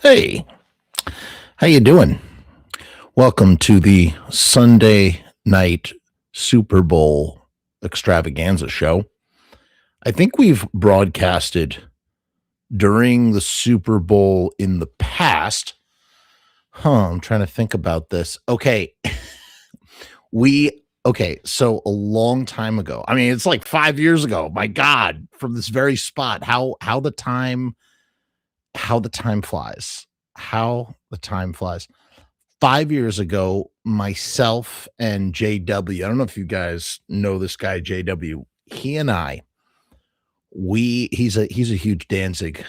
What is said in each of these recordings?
Hey, how you doing? Welcome to the Sunday night Super Bowl extravaganza show. I think we've broadcasted during the Super Bowl in the past. I'm trying to think about this. Okay. So a long time ago. I mean, it's like 5 years ago. My God, from this very spot. How the time flies. How the time flies. 5 years ago, myself and JW, I don't know if you guys know this guy, JW. He and I, he's a huge Danzig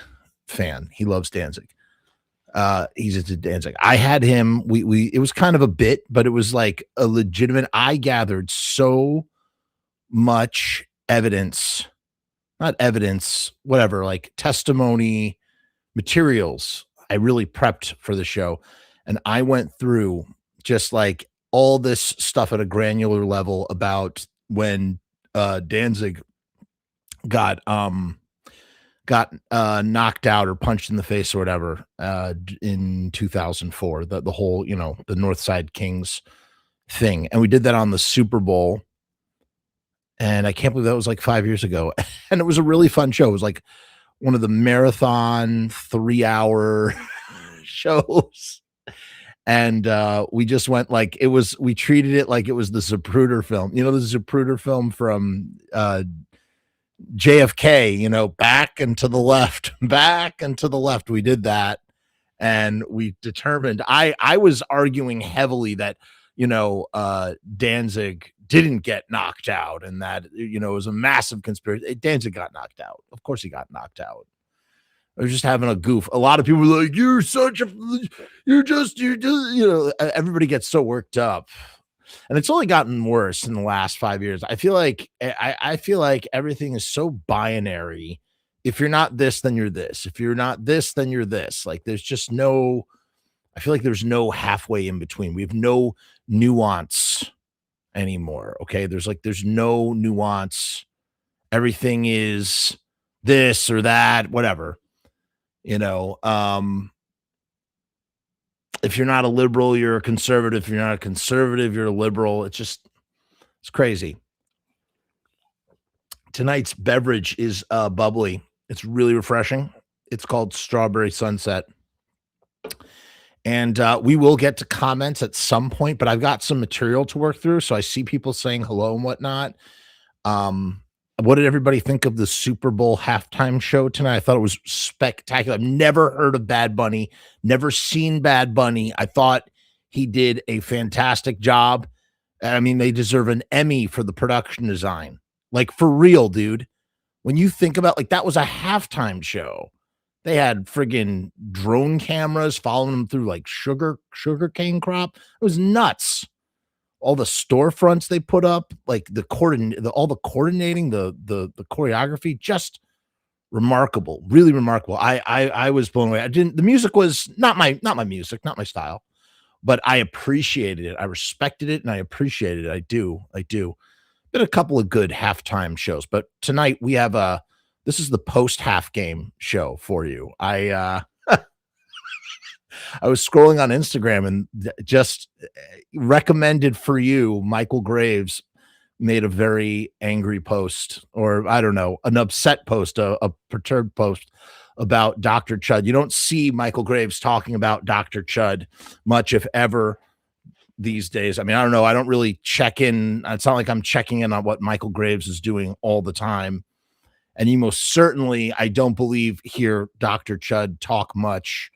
fan. He loves Danzig. He's into Danzig. I had him, we it was kind of a bit, but it was like a legitimate. I gathered so much evidence, not evidence, whatever, like testimony, materials. I really prepped for the show, and I went through just like all this stuff at a granular level about when Danzig got knocked out or punched in the face or whatever in 2004, the whole, the North Side Kings thing. And we did that on the Super Bowl, and I can't believe that was like 5 years ago. And it was a really fun show. It was like one of the marathon 3-hour shows. And we just went like we treated it like it was the Zapruder film. The Zapruder film from JFK, back and to the left, back and to the left. We did that. And we determined, I was arguing heavily that, Danzig didn't get knocked out, and that, it was a massive conspiracy. Danzig got knocked out. Of course he got knocked out. I was just having a goof. A lot of people were like, everybody gets so worked up. And it's only gotten worse in the last 5 years. I feel like everything is so binary. If you're not this, then you're this. If you're not this, then you're this. Like there's just I feel like there's no halfway in between. We have no nuance anymore. Okay. There's no nuance. Everything is this or that, whatever. If you're not a liberal, you're a conservative. If you're not a conservative, you're a liberal. It's crazy. Tonight's beverage is bubbly. It's really refreshing. It's called Strawberry Sunset. And we will get to comments at some point, but I've got some material to work through. So I see people saying hello and whatnot. What did everybody think of the Super Bowl halftime show tonight? I thought it was spectacular. I've never heard of Bad Bunny, never seen Bad Bunny. I thought he did a fantastic job. I mean, they deserve an Emmy for the production design. Like, for real, dude. When you think about, like, that was a halftime show. They had friggin' drone cameras following them through, like, sugar cane crop. It was nuts. All the storefronts they put up, like all the coordinating, the choreography, just remarkable, really remarkable. I was blown away. The music was not my music, not my style, but I appreciated it. I respected it and I appreciated it. I do. Been a couple of good halftime shows, but tonight we have this is the post half game show for you. I was scrolling on Instagram and just recommended for you, Michale Graves made a very angry post, or I don't know, an upset post, a perturbed post about Dr. Chud. You don't see Michale Graves talking about Dr. Chud much, if ever, these days. I mean, I don't know. I don't really check in. It's not like I'm checking in on what Michale Graves is doing all the time. And you most certainly, I don't believe, hear Dr. Chud talk much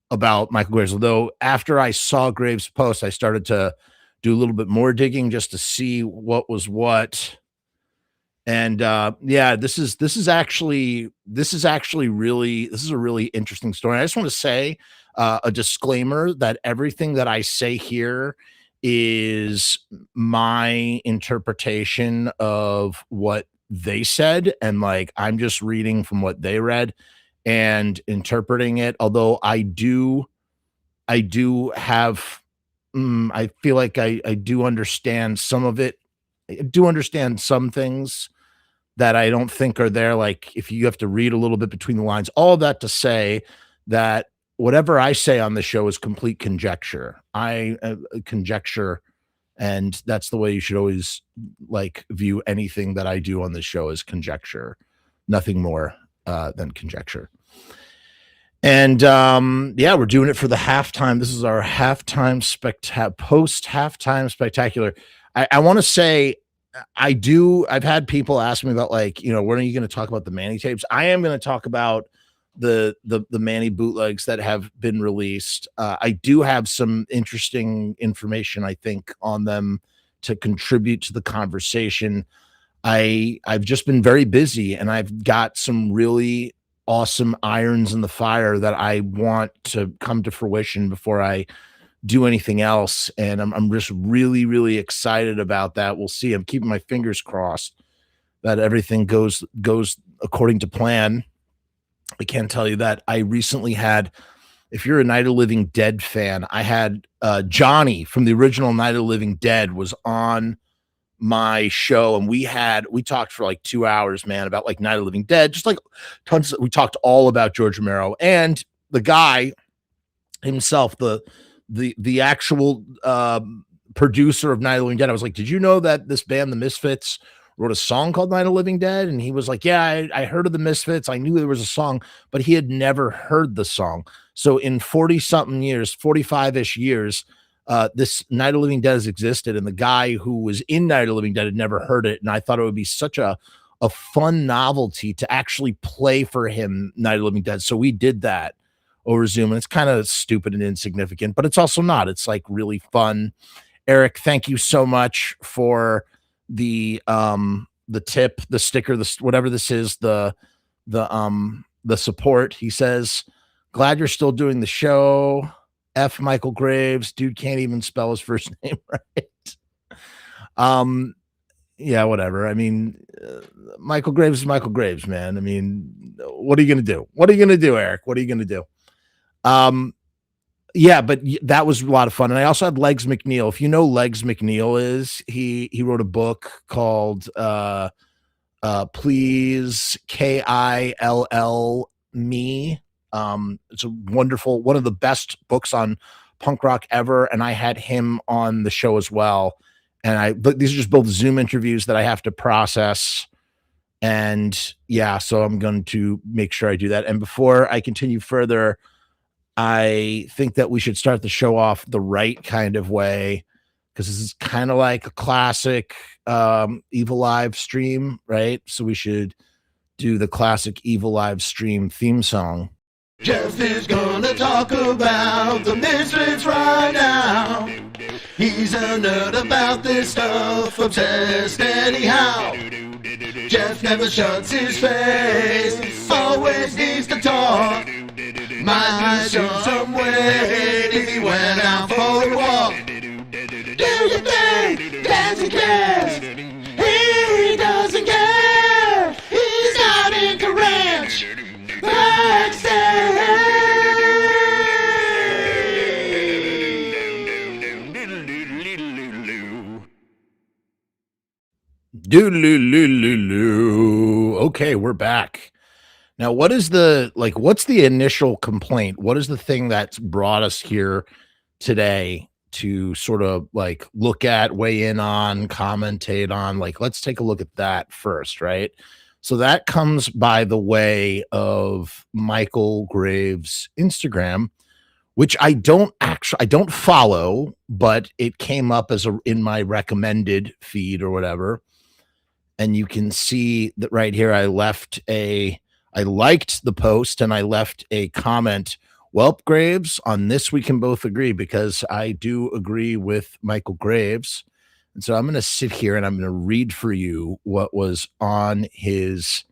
about Michale Graves. Although after I saw Graves' post, I started to do a little bit more digging just to see what was what. And this is actually a really interesting story. I just want to say a disclaimer that everything that I say here is my interpretation of what they said, and like I'm just reading from what they read and interpreting it. Although I do have, I feel like I do understand some of it. I do understand some things that I don't think are there. Like if you have to read a little bit between the lines, all of that to say that whatever I say on the show is complete conjecture. I conjecture, and that's the way you should always like view anything that I do on the show as conjecture, nothing more than conjecture. And yeah, we're doing it for the halftime. This is our halftime post halftime spectacular. I want to say I've had people ask me about, like, when are you going to talk about the Manny tapes? I am going to talk about the Manny bootlegs that have been released. I do have some interesting information, I think, on them to contribute to the conversation. I've just been very busy, and I've got some really awesome irons in the fire that I want to come to fruition before I do anything else. And I'm just really, really excited about that. We'll see. I'm keeping my fingers crossed that everything goes according to plan. I can tell you that I recently had, if you're a Night of the Living Dead fan, I had Johnny from the original Night of the Living Dead was on my show, and we talked for like 2 hours, man, about like Night of the Living Dead, just like tons. We talked all about George Romero and the guy himself, the actual producer of Night of the Living Dead. I was like, did you know that this band, the Misfits, wrote a song called Night of the Living Dead? And he was like, yeah, I heard of the Misfits. I knew there was a song, but he had never heard the song. So in 40 something years, 45-ish years, this Night of the Living Dead has existed, and the guy who was in Night of the Living Dead had never heard it. And I thought it would be such a fun novelty to actually play for him Night of the Living Dead. So we did that over Zoom, and it's kind of stupid and insignificant, but it's also not. It's like really fun. Eric, thank you so much for the tip, the sticker, whatever this is, the support. He says, glad you're still doing the show. F Michael Graves, dude can't even spell his first name right. Yeah, whatever. I mean, Michael Graves is Michael Graves, man. I mean, what are you gonna do? What are you gonna do, Eric? What are you gonna do? Yeah, but that was a lot of fun. And I also had Legs McNeil. If you know Legs McNeil is, he wrote a book called Please KILL Me. It's a wonderful, one of the best books on punk rock ever. And I had him on the show as well. And these are just both Zoom interviews that I have to process. And yeah, so I'm going to make sure I do that. And before I continue further, I think that we should start the show off the right kind of way, because this is kind of like a classic Evil Live stream, right? So we should do the classic Evil Live stream theme song. Jeff is gonna talk about the Misfits right now. He's a nerd about this stuff, obsessed anyhow. Jeff never shuts his face, always needs to talk. Might be some weight if he went out for a walk. Do you think that he cares? He doesn't care. He's out in Ranch backstage. Doodaloo. Okay, we're back. Now, what's the initial complaint? What is the thing that's brought us here today to sort of like look at, weigh in on, commentate on? Like, let's take a look at that first, right? So that comes by the way of Michael Graves' Instagram, which I don't follow, but it came up in my recommended feed or whatever. And you can see that right here, I liked the post and I left a comment. Well, Graves, on this we can both agree, because I do agree with Michael Graves. And so I'm going to sit here and I'm going to read for you what was on his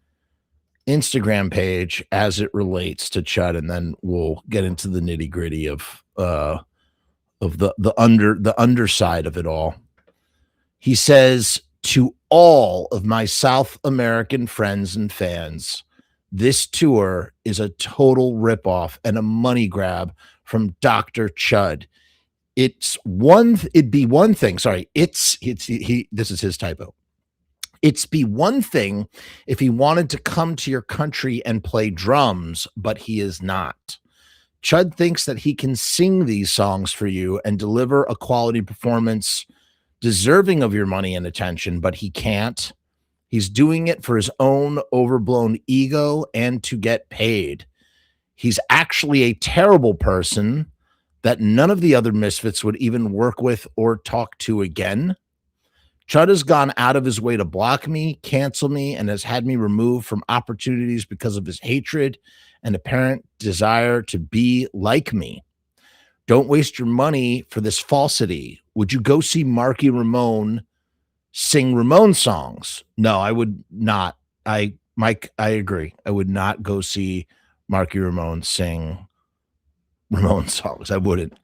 Instagram page as it relates to Chud, and then we'll get into the nitty gritty of the underside of it all. He says, to all of my South American friends and fans, this tour is a total ripoff and a money grab from Dr. Chud. This is his typo. It's be one thing if he wanted to come to your country and play drums, but he is not. Chud thinks that he can sing these songs for you and deliver a quality performance deserving of your money and attention, but he can't. He's doing it for his own overblown ego and to get paid. He's actually a terrible person that none of the other Misfits would even work with or talk to again. Chud has gone out of his way to block me, cancel me, and has had me removed from opportunities because of his hatred and apparent desire to be like me. Don't waste your money for this falsity. Would you go see Marky Ramone sing Ramone songs? No, I would not. Mike, I agree. I would not go see Marky Ramone sing Ramone songs. I wouldn't.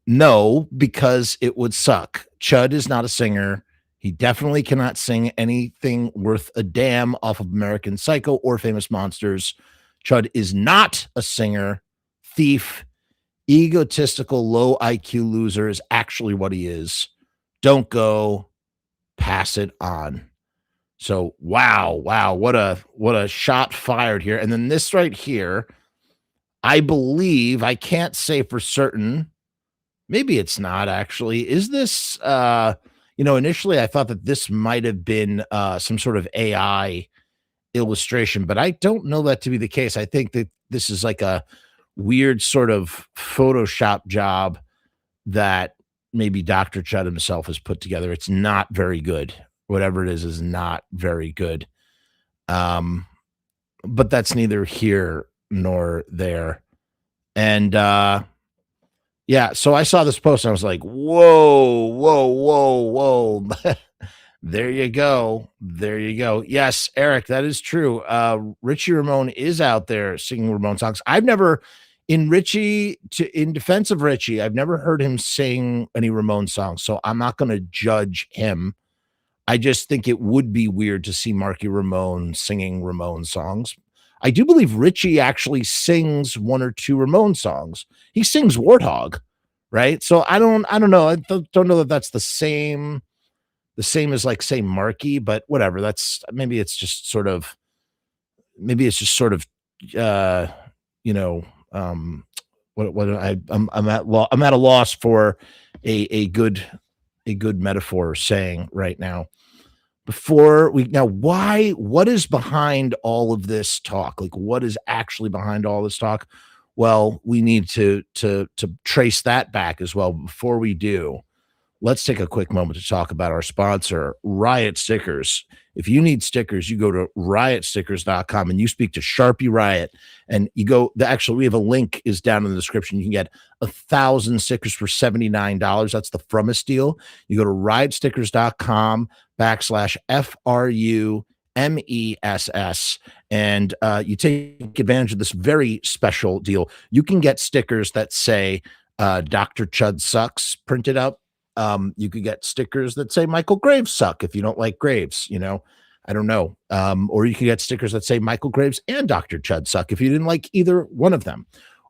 No, because it would suck. Chud is not a singer. He definitely cannot sing anything worth a damn off of American Psycho or Famous Monsters. Chud is not a singer. Thief, egotistical, low IQ loser is actually what he is. Don't go. Pass it on. So wow, what a shot fired here. And then this right here, I believe, I can't say for certain. Maybe it's not actually. Is this initially I thought that this might have been some sort of AI illustration, but I don't know that to be the case. I think that this is like a weird sort of Photoshop job that maybe Dr. Chud himself has put together. It's not very good. Whatever it is not very good. But that's neither here nor there. And yeah, so I saw this post and I was like, whoa. There you go. Yes, Eric, that is true. Richie Ramone is out there singing Ramone songs. I've never, in defense of Richie, I've never heard him sing any Ramone songs, so I'm not going to judge him. I just think it would be weird to see Marky Ramone singing Ramone songs. I do believe Richie actually sings one or two Ramone songs. He sings Warthog, right? So I don't know. I don't know that that's the same as like say Marky, but whatever. Maybe it's just sort of I'm at a loss for a good metaphor saying right now. What is behind all of this talk? Like, what is actually behind all this talk? Well, we need to trace that back as well. Before we do, let's take a quick moment to talk about our sponsor, RIOT Stickers. If you need stickers, you go to riotstickers.com and you speak to Sharpie Riot, and you go, we have a link is down in the description. You can get 1,000 stickers for $79. That's the Frumess deal. You go to riotstickers.com/FRUMESS, and you take advantage of this very special deal. You can get stickers that say Dr. Chud sucks printed up. You could get stickers that say Michale Graves suck if you don't like Graves, I don't know. Or you could get stickers that say Michale Graves and Dr. Chud suck if you didn't like either one of them.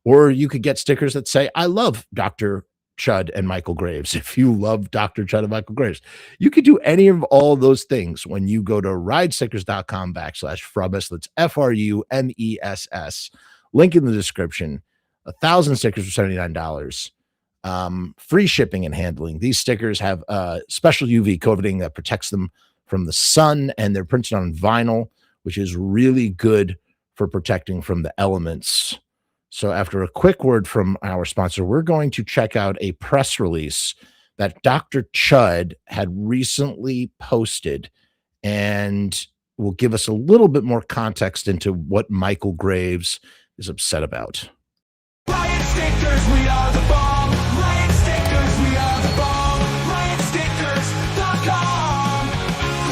Or you could get stickers that say I love Dr. Chud and Michale Graves if you love Dr. Chud and Michale Graves. You could do any of all those things when you go to riotstickers.com/Frumess. That's FRUMESS. Link in the description. 1,000 stickers for $79. Free shipping and handling. These stickers have special UV coating that protects them from the sun, and they're printed on vinyl, which is really good for protecting from the elements. So after a quick word from our sponsor, we're going to check out a press release that Dr. Chud had recently posted, and will give us a little bit more context into what Michale Graves is upset about. Riot stickers, we are the bomb. Riot stickers, we are the bomb. Riotstickers.com.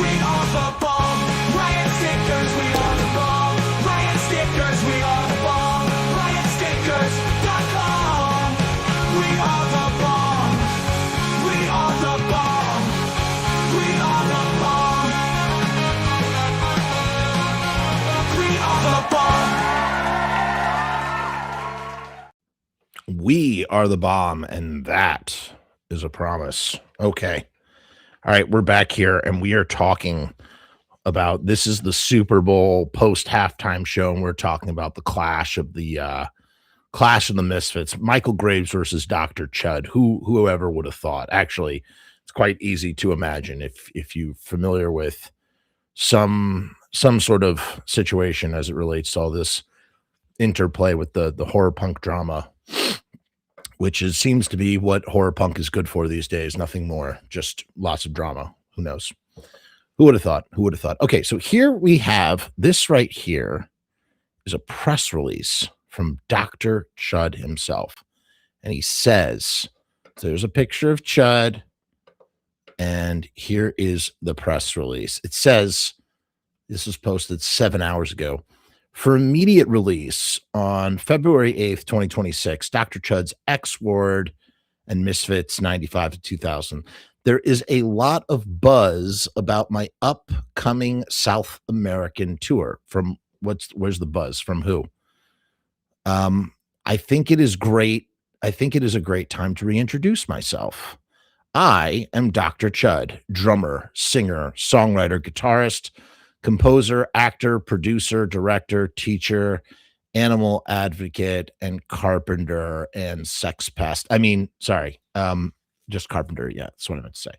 We are the bomb. Riot stickers, we are the bomb. Riot stickers, we are the bomb. Riotstickers.com. We are the bomb. We are the bomb. We are the bomb. We are the bomb. We are the bomb, and that is a promise. Okay. All right, we're back here, and we are talking about, this is the Super Bowl post halftime show, and we're talking about the clash of the Clash of the Misfits, Michael Graves versus Dr. Chud. Whoever would have thought? Actually, it's quite easy to imagine if you're familiar with some sort of situation as it relates to all this interplay with the horror punk drama, which seems to be what horror punk is good for these days. Nothing more, just lots of drama. Who knows? Who would have thought? Who would have thought? Okay, so here we have this right here is a press release from Dr. Chud himself. And he says, so there's a picture of Chud, and here is the press release. It says, this was posted 7 hours ago. For immediate release on February 8th, 2026, Dr. Chud's X-Word and Misfits 95 to 2000. There is a lot of buzz about my upcoming South American tour. From where's the buzz? From who? I think it is great. I think it is a great time to reintroduce myself. I am Dr. Chud, drummer, singer, songwriter, guitarist, composer, actor, producer, director, teacher, animal advocate, and carpenter and sex pest. I mean, sorry, just carpenter. Yeah, that's what I meant to say.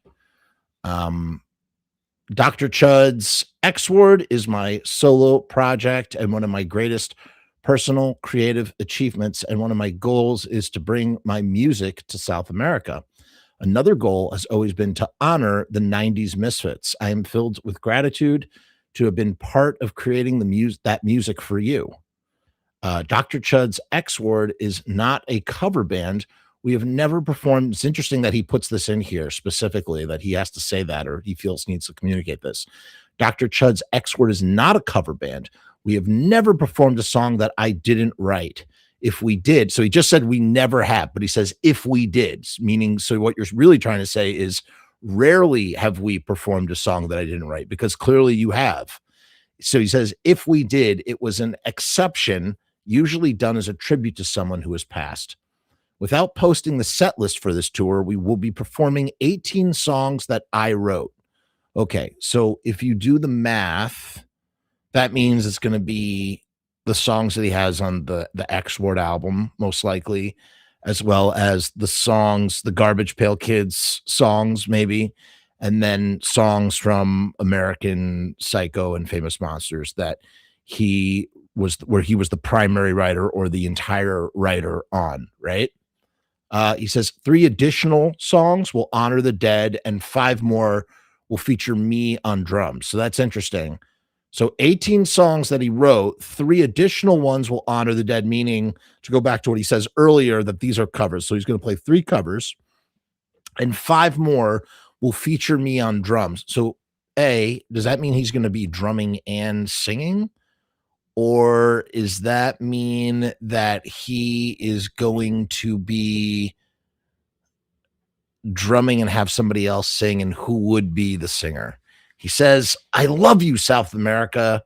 Dr. Chud's X-Word is my solo project and one of my greatest personal creative achievements. And one of my goals is to bring my music to South America. Another goal has always been to honor the 90s Misfits. I am filled with gratitude to have been part of creating that music for you. Dr. Chud's X-Word is not a cover band. We have never performed. It's interesting that he puts this in here specifically, that he has to say that, or he feels needs to communicate this. Dr. Chud's X-Word is not a cover band. We have never performed a song that I didn't write. If we did, so he just said we never have, but he says if we did, meaning, so what you're really trying to say is rarely have we performed a song that I didn't write, because clearly you have. So he says if we did, it was an exception, usually done as a tribute to someone who has passed. Without posting the set list for this tour, we will be performing 18 songs that I wrote. Okay, so if you do the math, that means it's going to be the songs that he has on the X-Word album, most likely, as well as the songs, the Garbage Pail Kids songs, maybe, and then songs from American Psycho and Famous Monsters that where he was the primary writer or the entire writer on, right? He says 3 additional songs will honor the dead and 5 more will feature me on drums. So that's interesting. So 18 songs that he wrote, 3 additional ones will honor the dead, meaning, to go back to what he says earlier, that these are covers. So he's going to play 3 covers and 5 more will feature me on drums. So does that mean he's going to be drumming and singing? Or is that mean that he is going to be drumming and have somebody else sing, and who would be the singer? He says, I love you, South America.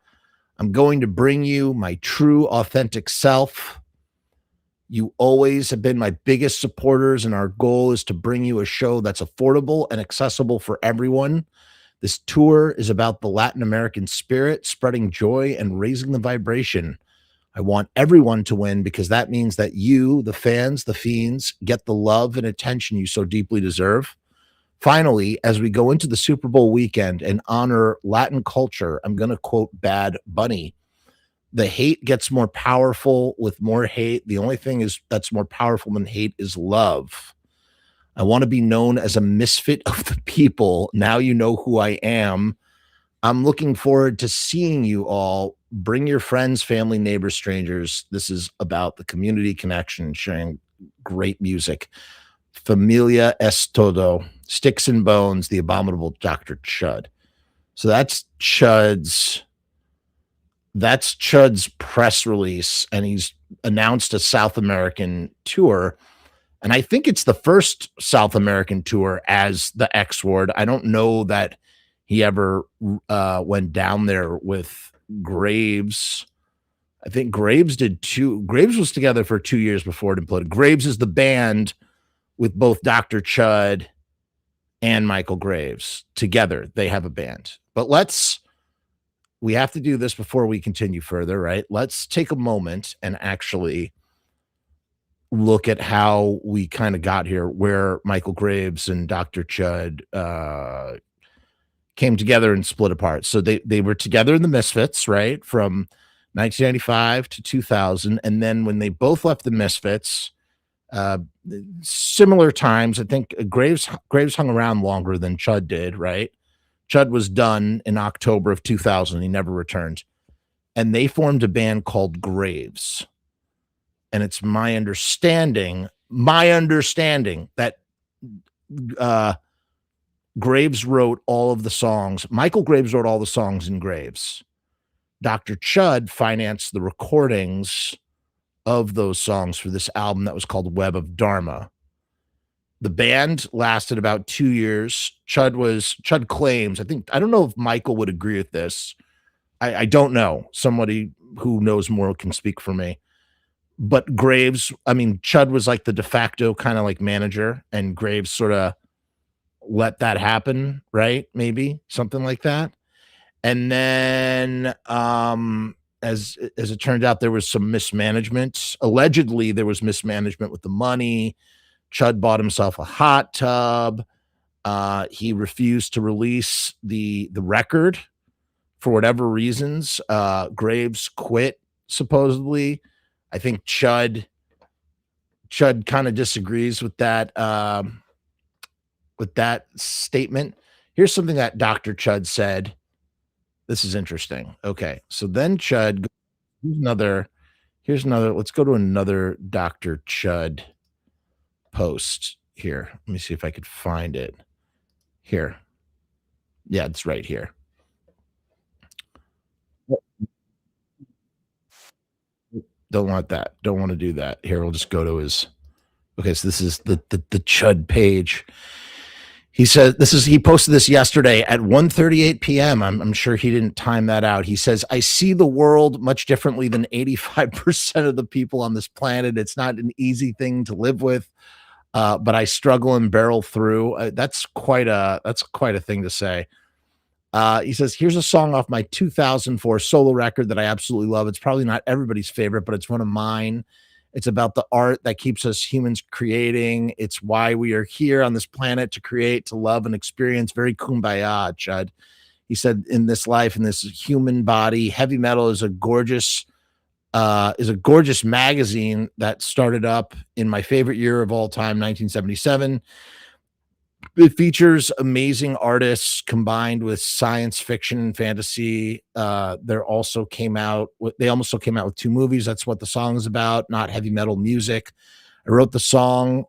I'm going to bring you my true, authentic self. You always have been my biggest supporters, and our goal is to bring you a show that's affordable and accessible for everyone. This tour is about the Latin American spirit, spreading joy and raising the vibration. I want everyone to win, because that means that you, the fans, the fiends, get the love and attention you so deeply deserve. Finally, as we go into the Super Bowl weekend and honor Latin culture, I'm going to quote Bad Bunny. The hate gets more powerful with more hate. The only thing that's more powerful than hate is love. I want to be known as a misfit of the people. Now you know who I am. I'm looking forward to seeing you all. Bring your friends, family, neighbors, strangers. This is about the community connection, sharing great music. Familia es todo. Sticks and Bones, the abominable Dr. Chud. So that's Chud's press release, and he's announced a South American tour. And I think it's the first South American tour as the X-Word. I don't know that he ever went down there with Graves. I think Graves did 2. Graves was together for 2 years before it imploded. Graves is the band with both Dr. Chud and Michael Graves together. They have a band. But we have to do this before we continue further, right? Let's take a moment and actually look at how we kind of got here, where Michael Graves and Dr. Chud came together and split apart. So they were together in the Misfits, right, from 1995 to 2000, and then when they both left the Misfits, uh, similar times, I think Graves hung around longer than Chud did, right? Chud was done in October of 2000. He never returned, and they formed a band called Graves. And it's my understanding that uh, Graves wrote all of the songs. Michael Graves wrote all the songs in Graves. Dr. Chud financed the recordings of those songs for this album that was called Web of Dharma. The band lasted about 2 years. Chud claims, I don't know if Michael would agree with this. I don't know. Somebody who knows more can speak for me. But Graves, I mean, Chud was like the de facto kind of like manager, and Graves sort of let that happen, right? Maybe something like that. And then as it turned out, there was some mismanagement. Allegedly, there was mismanagement with the money. Chud bought himself a hot tub. He refused to release the record for whatever reasons. Graves quit, supposedly. I think Chud kind of disagrees with that statement. Here's something that Dr. Chud said. This is interesting. Okay, so then Chud, here's another. Let's go to another Dr. Chud post here. Let me see if I could find it. Here. Yeah, it's right here. Don't want that. Don't want to do that. Here, we'll just go to his. Okay, so this is the Chud page. He said he posted this yesterday at 1:38 p.m. I'm sure he didn't time that out. He says, I see the world much differently than 85% of the people on this planet. It's not an easy thing to live with, but I struggle and barrel through. That's quite a thing to say. He says, here's a song off my 2004 solo record that I absolutely love. It's probably not everybody's favorite, but it's one of mine. It's about the art that keeps us humans creating. It's why we are here on this planet, to create, to love, and experience. Very kumbaya, Chud. He said, in this life, in this human body, heavy metal is a gorgeous magazine that started up in my favorite year of all time, 1977. It features amazing artists combined with science fiction and fantasy. They also came out with 2 movies. That's what the song is about, not heavy metal music. I wrote this song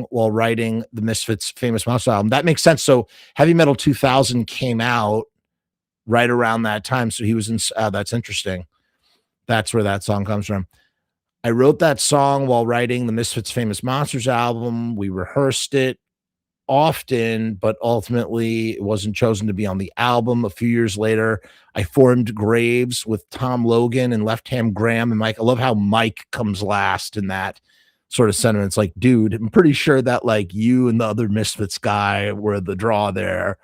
while writing the Misfits' Famous Monster album. That makes sense. So Heavy Metal 2000 came out right around that time. So he was in, that's interesting. That's where that song comes from. I wrote that song while writing the Misfits' Famous Monsters album. We rehearsed it often, but ultimately it wasn't chosen to be on the album. A few years later, I formed Graves with Tom Logan and Left Hand Graham and Mike. I love how Mike comes last in that sort of sentiment. It's like, dude, I'm pretty sure that like you and the other Misfits guy were the draw there.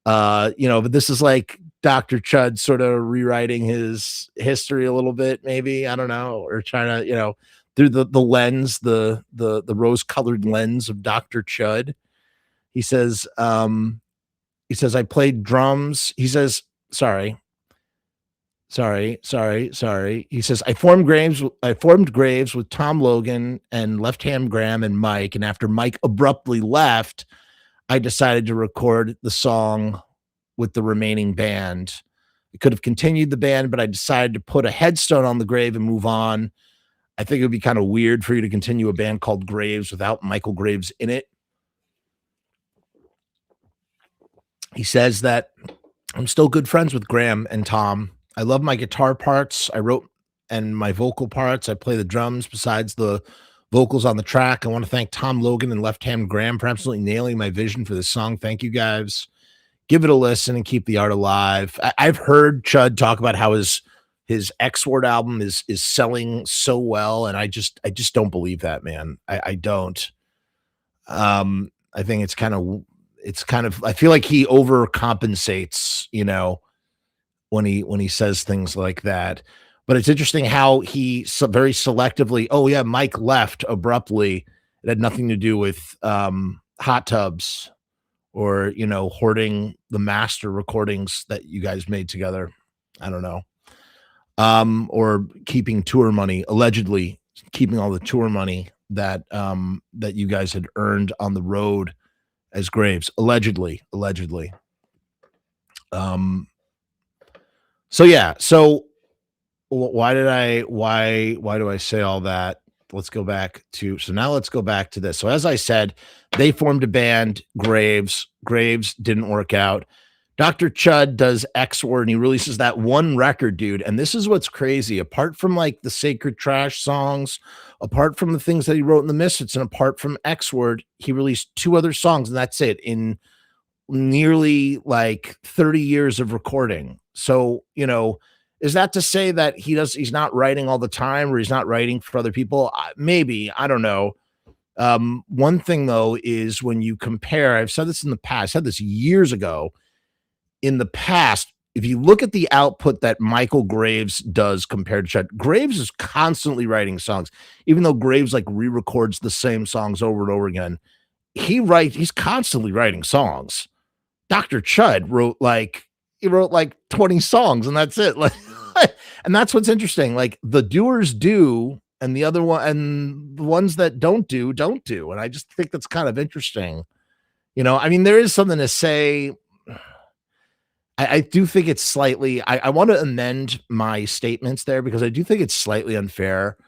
But this is like Dr. Chud sort of rewriting his history a little bit, maybe, I don't know, or trying to, through the lens, the rose-colored lens of Dr. Chud. He says, I played drums. He says, sorry. He says, I formed Graves with Tom Logan and Left Hand Graham and Mike. And after Mike abruptly left, I decided to record the song with the remaining band. I could have continued the band, but I decided to put a headstone on the grave and move on. I think it would be kind of weird for you to continue a band called Graves without Michael Graves in it. He says that I'm still good friends with Graham and Tom. I love my guitar parts. I wrote and my vocal parts. I play the drums besides the vocals on the track. I want to thank Tom Logan and Left Hand Graham for absolutely nailing my vision for this song. Thank you guys. Give it a listen and keep the art alive. I've heard Chud talk about how his X Word album is selling so well, and I just don't believe that, man. I don't. I think it's kind of I feel like he overcompensates, when he says things like that. But it's interesting how he very selectively, oh yeah, Mike left abruptly. It had nothing to do with hot tubs or, hoarding the master recordings that you guys made together. I don't know. Or keeping tour money, allegedly keeping all the tour money that that you guys had earned on the road as Graves, allegedly. So yeah, so why do I say all that? Let's go back to this. So as I said, they formed a band, Graves didn't work out. Dr. Chud does X Word and he releases that one record, dude. And this is what's crazy. Apart from like the Sacred Trash songs, apart from the things that he wrote in the Misfits, and apart from X Word, he released 2 other songs, and that's it in nearly like 30 years of recording. So, is that to say that he's not writing all the time, or he's not writing for other people? Maybe, I don't know. One thing though is when you compare, I've said this in the past, I said this years ago. In the past, if you look at the output that Michael Graves does compared to Chud, Graves is constantly writing songs, even though Graves like re-records the same songs over and over again. He's constantly writing songs. Dr. Chud wrote like 20 songs, and that's it. Like, and that's what's interesting. Like the doers do, and the other one, and the ones that don't do. And I just think that's kind of interesting. I mean, there is something to say. I do think it's slightly, I want to amend my statements there, because I do think it's slightly unfair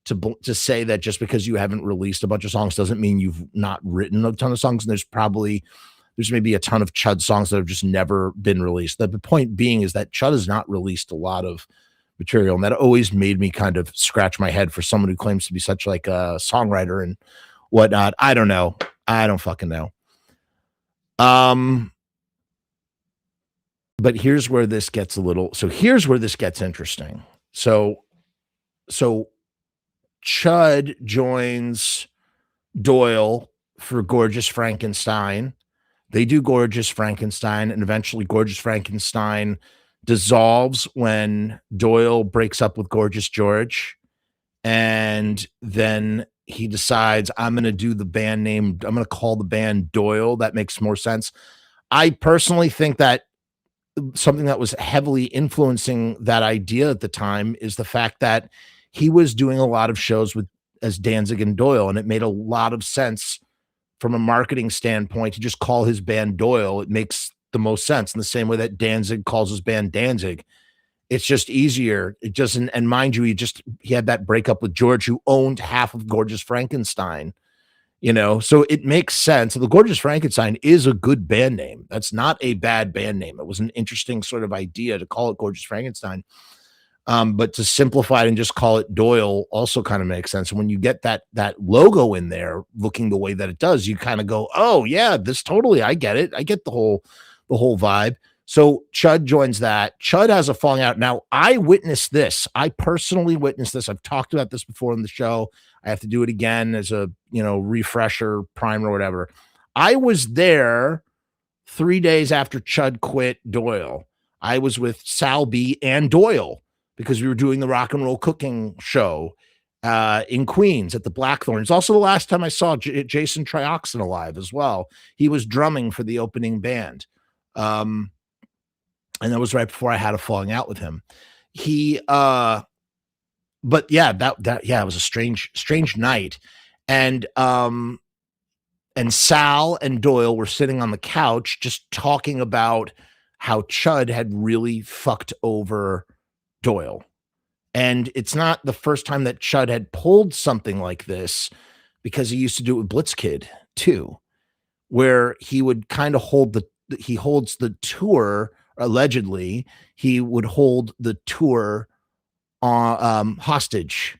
to say that just because you haven't released a bunch of songs doesn't mean you've not written a ton of songs. And there's maybe a ton of Chud songs that have just never been released. The point being is that Chud has not released a lot of material, and that always made me kind of scratch my head for someone who claims to be such like a songwriter and whatnot. I don't know. I don't fucking know. But here's where this gets interesting. So Chud joins Doyle for Gorgeous Frankenstein. They do Gorgeous Frankenstein, and eventually Gorgeous Frankenstein dissolves when Doyle breaks up with Gorgeous George. And then he decides, I'm going to call the band Doyle. That makes more sense. I personally think that something that was heavily influencing that idea at the time is the fact that he was doing a lot of shows as Danzig and Doyle, and it made a lot of sense from a marketing standpoint to just call his band Doyle. It makes the most sense, in the same way that Danzig calls his band Danzig. It's just easier. It doesn't, and mind you, he had that breakup with George, who owned half of Gorgeous Frankenstein. So it makes sense. The Gorgeous Frankenstein is a good band name. That's not a bad band name. It was an interesting sort of idea to call it Gorgeous Frankenstein. But to simplify it and just call it Doyle also kind of makes sense. And when you get that logo in there looking the way that it does, you kind of go, oh yeah, this totally, I get it. I get the whole vibe. So Chud joins that. Chud has a falling out. Now, I witnessed this. I personally witnessed this. I've talked about this before in the show. I have to do it again as a, refresher, primer, or whatever. I was there 3 days after Chud quit Doyle. I was with Sal B and Doyle because we were doing the rock and roll cooking show in Queens at the Blackthorn. It's also the last time I saw Jason Trioxin alive as well. He was drumming for the opening band. And that was right before I had a falling out with him. But yeah, it was a strange night. And Sal and Doyle were sitting on the couch just talking about how Chud had really fucked over Doyle. And it's not the first time that Chud had pulled something like this, because he used to do it with Blitzkid too, where he would kind of he holds the tour. Allegedly, he would hold the tour hostage.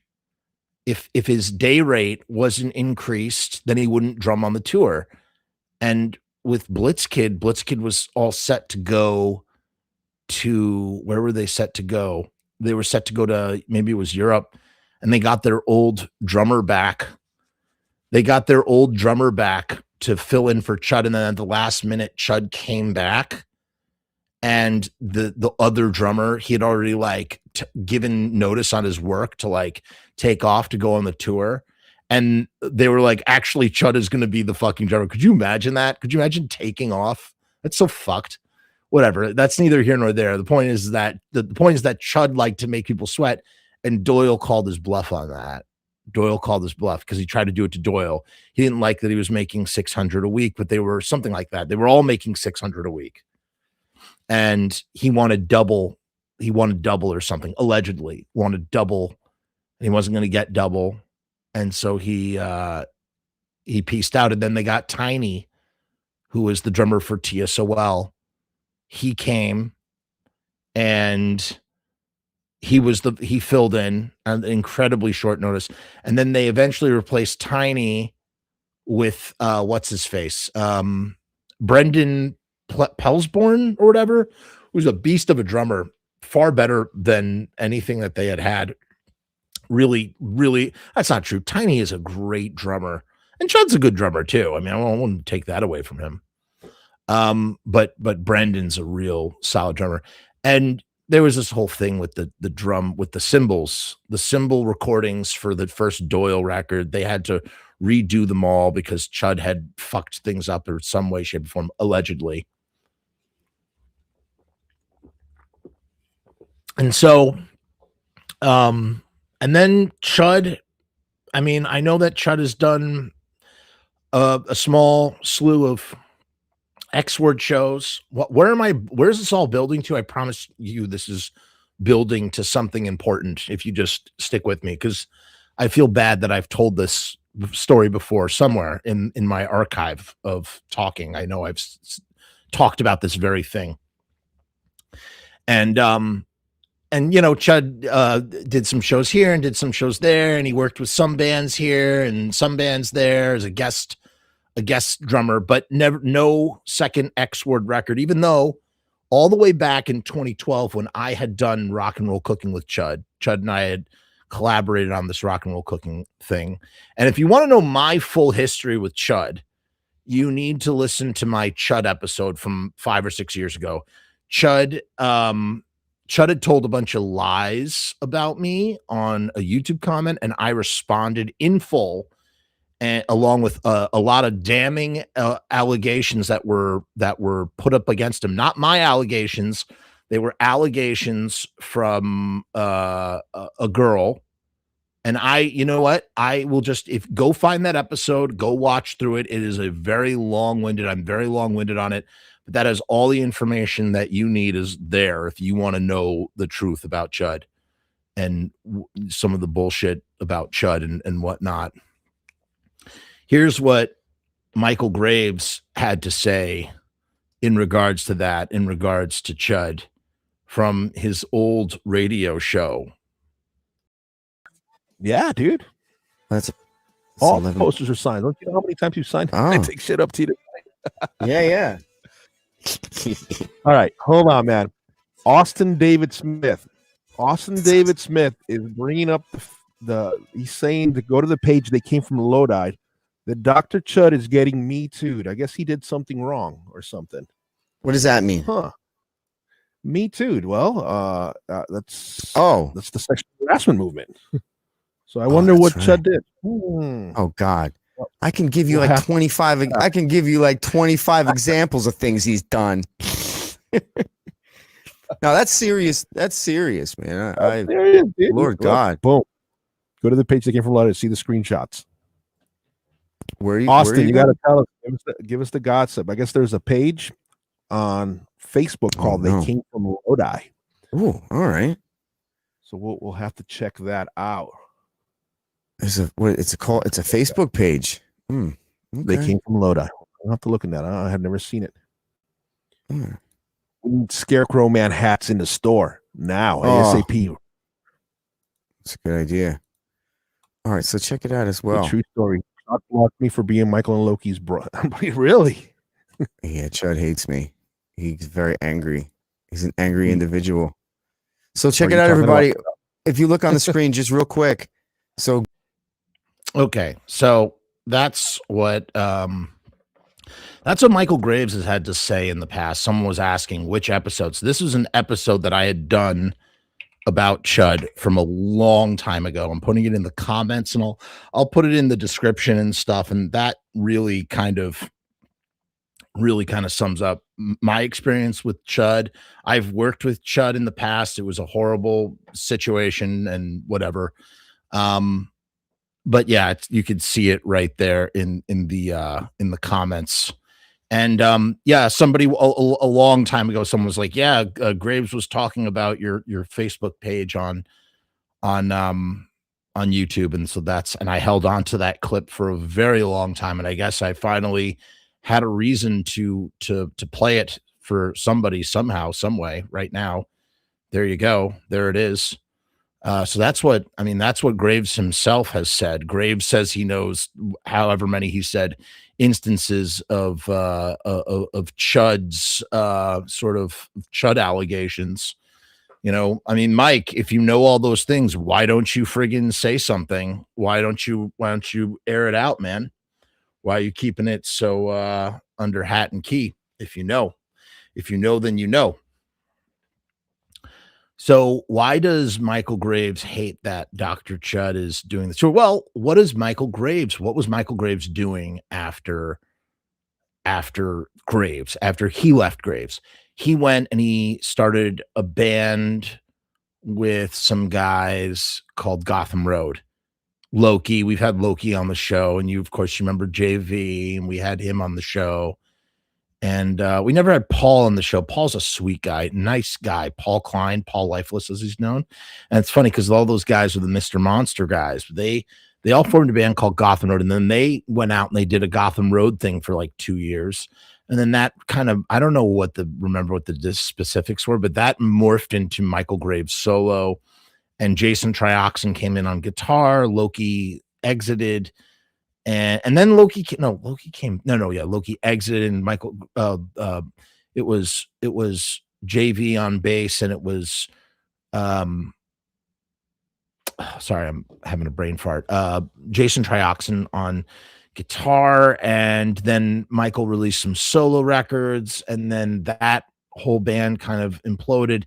If his day rate wasn't increased, then he wouldn't drum on the tour. And with Blitzkid was all set to go to, where were they set to go? They were set to go to, maybe it was Europe, and they got their old drummer back. To fill in for Chud, and then at the last minute, Chud came back. and the other drummer, he had already like given notice on his work to like take off to go on the tour. And they were like, actually, Chud is going to be the fucking drummer. Could you imagine that? Could you imagine taking off? That's so fucked. Whatever. That's neither here nor there. The point is that the point is that Chud liked to make people sweat, and Doyle called his bluff on that. Doyle called his bluff because he tried to do it to Doyle. He didn't like that he was making 600 a week, but they were something like that. They were all making 600 a week. And he wanted double. He wanted double or something, allegedly wanted double. And he wasn't going to get double. And so he pieced out. And then they got Tiny, who was the drummer for TSOL. He came and he filled in on incredibly short notice. And then they eventually replaced Tiny with what's his face? Brendan Pelsborn or whatever, who's a beast of a drummer, far better than anything that they had. Really, really, that's not true. Tiny is a great drummer, and Chud's a good drummer too. I mean, I wouldn't take that away from him. But Brendan's a real solid drummer. And there was this whole thing with the drum, with the cymbals, the cymbal recordings for the first Doyle record. They had to redo them all because Chud had fucked things up in some way, shape, or form, allegedly. And so, and then Chud, I mean, I know that Chud has done a small slew of X-Word shows. Where's this all building to? I promise you this is building to something important if you just stick with me, because I feel bad that I've told this story before somewhere in my archive of talking. I know I've talked about this very thing. And you know, Chud did some shows here and did some shows there, and he worked with some bands here and some bands there as a guest drummer, but no second X-Word record, even though all the way back in 2012, when I had done Rock and Roll Cooking with Chud and I had collaborated on this Rock and Roll Cooking thing. And if you want to know my full history with Chud, you need to listen to my Chud episode from 5 or 6 years ago. Chud had told a bunch of lies about me on a YouTube comment, and I responded in full, and along with a lot of damning allegations that were put up against him. Not my allegations; they were allegations from a girl. And you know what? I will just go find that episode, go watch through it. It is a very long-winded. I'm very long-winded on it. But that is all the information that you need is there if you want to know the truth about Chud and some of the bullshit about Chud and whatnot. Here's what Michale Graves had to say in regards to that, in regards to Chud, from his old radio show. Yeah, dude. That's all the posters are signed. Don't you know how many times you signed? Oh. I take shit up to you. Yeah. All right, hold on, man. Austin David Smith. Austin David Smith is bringing up he's saying to go to the page they came from Lodi. That Dr. Chud is getting Me Too'd. I guess he did something wrong or something. What does that mean? Huh. Me Too'd. Well, that's the sexual harassment movement. So I wonder what Chud did. Oh God. I can give you like 25. I can give you like 25 examples of things he's done. No, that's serious. That's serious, man. Serious, Lord God. Boom. Go to the page that came from Lodi to see the screenshots. Where you, Austin, you got to tell us. Give us the gossip. I guess there's a page on Facebook called "They Came from Lodi." Oh, all right. So we'll have to check that out. It's a Facebook page. Okay. They Came from Lodi. I'll have to look at that. I have never seen it. Scarecrow Man hats in the store now. ASAP. That's a good idea. All right, so check it out as well. True story. Chud blocked me for being Michael and Loki's bro. Really? Yeah, Chud hates me. He's very angry. He's an angry individual. So check it out, everybody. If you look on the screen, just real quick. So, okay, so that's what That's what Michael Graves has had to say in the past. Someone was asking which episodes. This was an episode that I had done about Chud from a long time ago. I'm putting it in the comments, and I'll put it in the description and stuff. And that really kind of sums up my experience with Chud. I've worked with Chud in the past. It was a horrible situation and whatever. But yeah, you could see it right there in the comments. And yeah, somebody a long time ago, someone was like, "Yeah, Graves was talking about your Facebook page on on YouTube," and so and I held on to that clip for a very long time, and I guess I finally had a reason to play it for somebody somehow, some way. Right now, there you go, there it is. So that's what Graves himself has said. Graves says he knows however many he said instances of Chud's sort of Chud allegations. Mike, if you know all those things, why don't you friggin' say something? Why don't you air it out, man? Why are you keeping it so under hat and key? If you know, then you know. So why does Michael Graves hate that Dr. Chud is doing this? Well, what was Michael Graves doing after Graves, after he left Graves? He went and he started a band with some guys called Gotham Road. Loki, we've had Loki on the show, and of course, you remember JV, and we had him on the show. And we never had Paul on the show. Paul's a sweet guy, nice guy. Paul Klein, Paul Lifeless, as he's known. And it's funny because all those guys were the Mr. Monster guys. They all formed a band called Gotham Road, and then they went out and they did a Gotham Road thing for like 2 years. And then that kind of, I don't know remember what the specifics were, but that morphed into Michael Graves solo, and Jason Trioxin came in on guitar. Loki exited. And then Loki exited, and Michael it was JV on bass, and it was sorry, I'm having a brain fart. Jason Trioxin on guitar, and then Michael released some solo records, and then that whole band kind of imploded.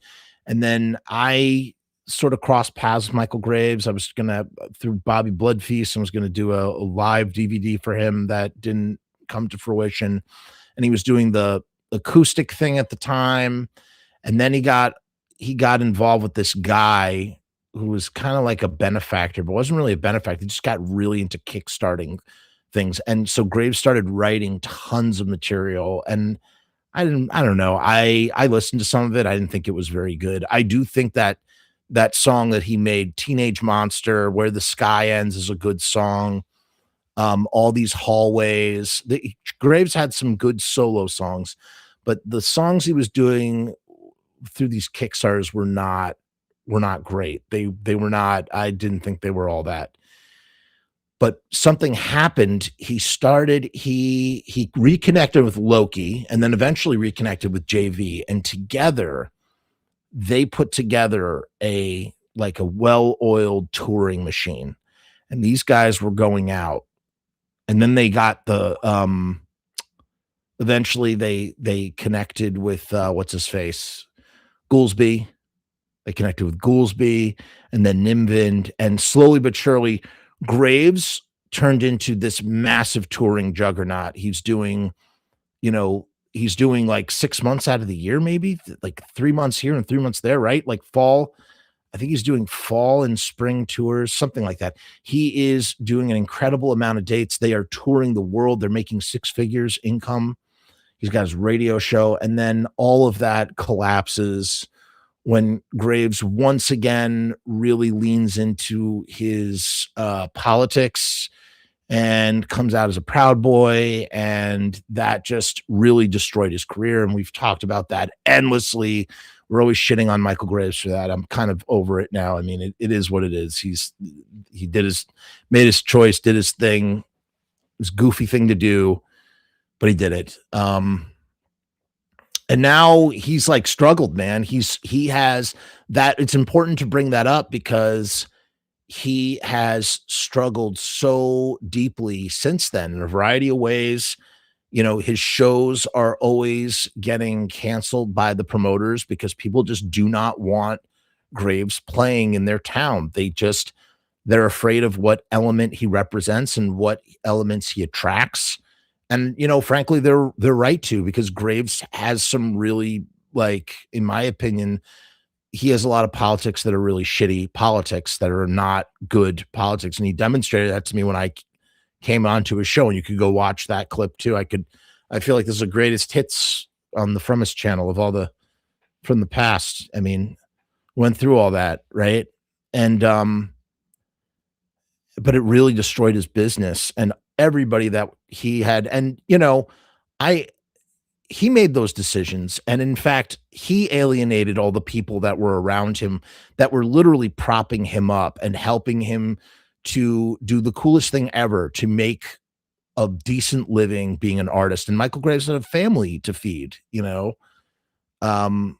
And then I sort of crossed paths with Michael Graves. I was gonna, through Bobby Bloodfeast, I was gonna do a live DVD for him that didn't come to fruition. And he was doing the acoustic thing at the time. And then he got involved with this guy who was kind of like a benefactor, but wasn't really a benefactor. He just got really into kickstarting things. And so Graves started writing tons of material. And I don't know. I listened to some of it. I didn't think it was very good. I do think that song that he made, Teenage Monster, Where the Sky Ends, is a good song. All These Hallways. Graves had some good solo songs, but the songs he was doing through these Kickstarters were not great. They were not, I didn't think they were all that. But something happened. He reconnected with Loki, and then eventually reconnected with JV, and together they put together a well-oiled touring machine. And these guys were going out, and then they got eventually they connected with what's his face, Goolsby. They connected with Goolsby, and then Nimvind, and slowly but surely Graves turned into this massive touring juggernaut. He's doing like 6 months out of the year, maybe like 3 months here and 3 months there, right? Like fall. I think he's doing fall and spring tours, something like that. He is doing an incredible amount of dates. They are touring the world. They're making 6 figures income. He's got his radio show. And then all of that collapses when Graves once again really leans into his politics and comes out as a Proud Boy, and that just really destroyed his career. And we've talked about that endlessly. We're always shitting on Michael Graves for that. I'm kind of over it now. I mean, it is what it is. He made his choice, did his thing. It was a goofy thing to do, but he did it. And now he's like struggled, man. He has that. It's important to bring that up because he has struggled so deeply since then in a variety of ways. You know, his shows are always getting canceled by the promoters because people just do not want Graves playing in their town. They're afraid of what element he represents and what elements he attracts. And you know, frankly, they're right to, because Graves has some really, like, in my opinion, he has a lot of politics that are really shitty politics, that are not good politics. And he demonstrated that to me when I came onto his show, and you could go watch that clip too. I feel like this is the greatest hits on the Frumess channel of all the from the past. I mean, went through all that, right? And but it really destroyed his business and everybody that he had. And you know, I he made those decisions, and in fact, he alienated all the people that were around him, that were literally propping him up and helping him to do the coolest thing ever, to make a decent living being an artist. And Michael Graves had a family to feed, you know. Um,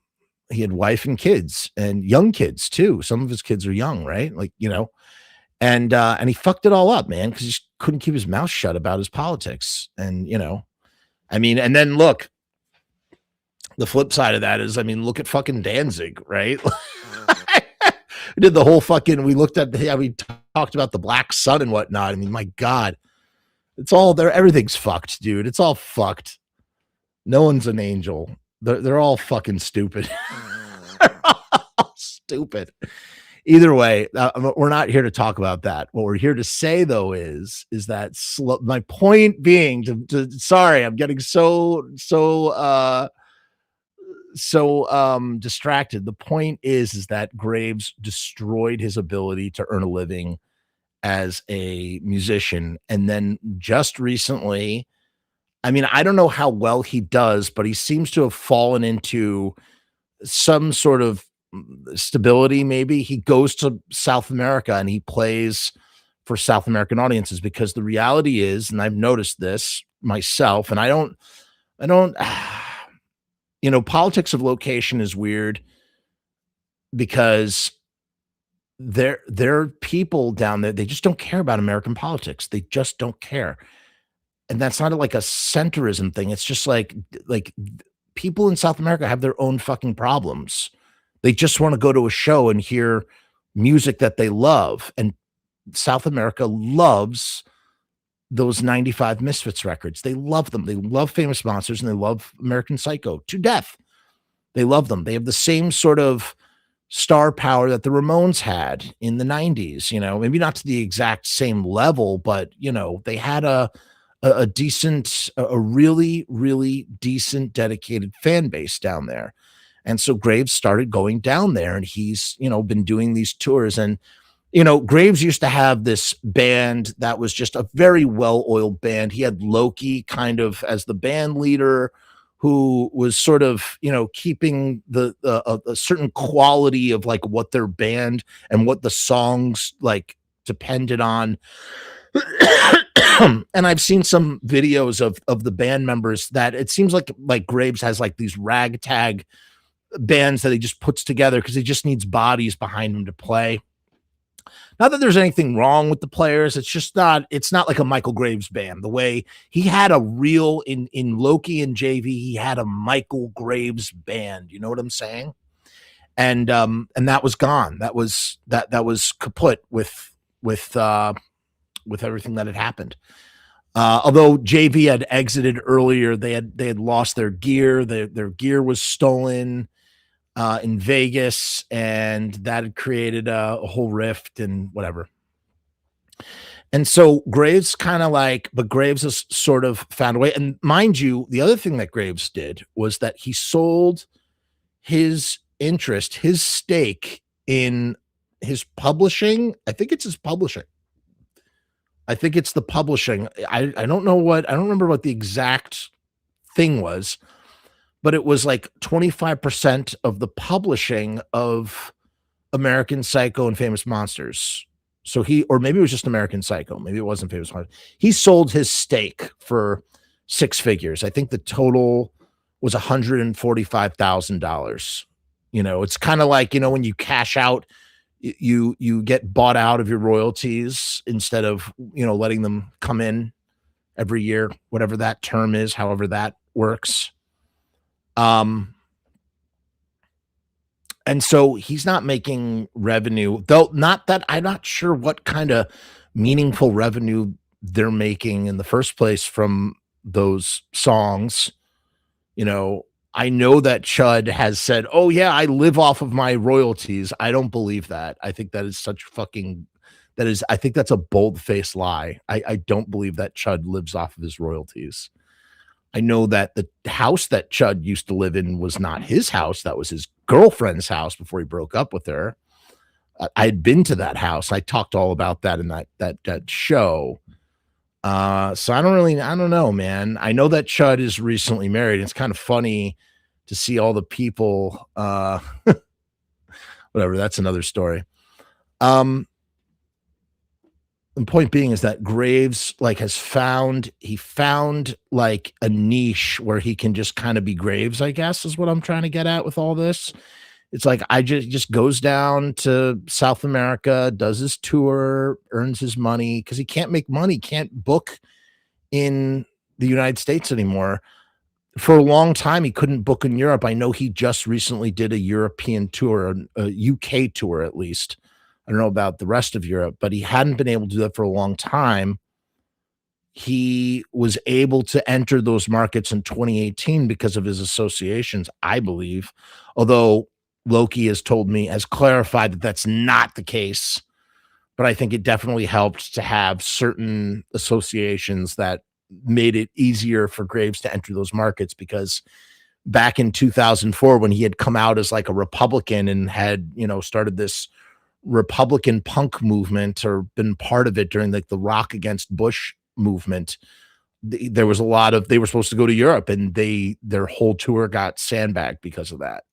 he had wife and kids, and young kids too. Some of his kids are young, right? Like, you know, and he fucked it all up, man, because he just couldn't keep his mouth shut about his politics. And, you know, I mean, and then look, the flip side of that is, I mean, look at fucking Danzig, right? We did the whole fucking, we looked at the, we talked about the Black Sun and whatnot. I mean, my God, it's all there. Everything's fucked, dude. It's all fucked. No one's an angel. They're all fucking stupid. They're all stupid. Either way, we're not here to talk about that. What we're here to say, though, is that my point being sorry, I'm getting so distracted. The point is that Graves destroyed his ability to earn a living as a musician. And then just recently, I mean, I don't know how well he does, but he seems to have fallen into some sort of stability. Maybe he goes to South America and he plays for South American audiences, because the reality is, and I've noticed this myself, and I don't you know, politics of location is weird, because there are people down there, they just don't care about American politics. They just don't care. And that's not like a centrism thing. It's just like people in South America have their own fucking problems. They just want to go to a show and hear music that they love. And South America loves those 95 Misfits records. They love them. They love Famous Monsters, and they love American Psycho to death. They love them. They have the same sort of star power that the Ramones had in the 90s, you know, maybe not to the exact same level, but you know, they had a decent, a really, really decent, dedicated fan base down there. And so Graves started going down there, and he's, you know, been doing these tours. And you know, Graves used to have this band that was just a very well-oiled band. He had Loki kind of as the band leader, who was sort of, you know, keeping a certain quality of like what their band and what the songs like depended on. And I've seen some videos of the band members that it seems like Graves has like these ragtag bands that he just puts together because he just needs bodies behind him to play. Not that there's anything wrong with the players. It's not like a Michael Graves band. The way he had a real in Loki and JV, he had a Michael Graves band. You know what I'm saying? And that was gone. That was kaput with everything that had happened. Although JV had exited earlier, they had lost their gear. Their gear was stolen in Vegas, and that had created a whole rift and whatever. And so Graves but Graves has sort of found a way. And mind you, the other thing that Graves did was that he sold his interest, his stake in his publishing. I think it's his publishing. I think it's the publishing. I don't remember what the exact thing was, but it was like 25% of the publishing of American Psycho and Famous Monsters. So or maybe it was just American Psycho. Maybe it wasn't Famous Monsters. He sold his stake for 6 figures. I think the total was $145,000. You know, it's kind of like, you know, when you cash out, you get bought out of your royalties instead of, you know, letting them come in every year, whatever that term is, however that works. And so he's not making revenue, though. Not that I'm not sure what kind of meaningful revenue they're making in the first place from those songs. You know, I know that Chud has said, "Oh yeah, I live off of my royalties." I don't believe that. I think that is such fucking I think that's a bold-faced lie. I don't believe that Chud lives off of his royalties. I know that the house that Chud used to live in was not his house. That was his girlfriend's house before he broke up with her. I had been to that house. I talked all about that in that show. So I don't know, man. I know that Chud is recently married. It's kind of funny to see all the people. Whatever. That's another story. The point being is that Graves he found like a niche where he can just kind of be Graves, I guess, is what I'm trying to get at with all this. It's like I just goes down to South America, does his tour, earns his money because he can't make money, can't book in the United States anymore. For a long time, he couldn't book in Europe. I know he just recently did a European tour, a UK tour at least. I don't know about the rest of Europe, but he hadn't been able to do that for a long time. He was able to enter those markets in 2018 because of his associations, I believe. Although Loki has clarified that that's not the case. But I think it definitely helped to have certain associations that made it easier for Graves to enter those markets, because back in 2004, when he had come out as like a Republican and had, started this Republican punk movement or been part of it during like the Rock Against Bush movement, there was a lot of, they were supposed to go to Europe and their whole tour got sandbagged because of that.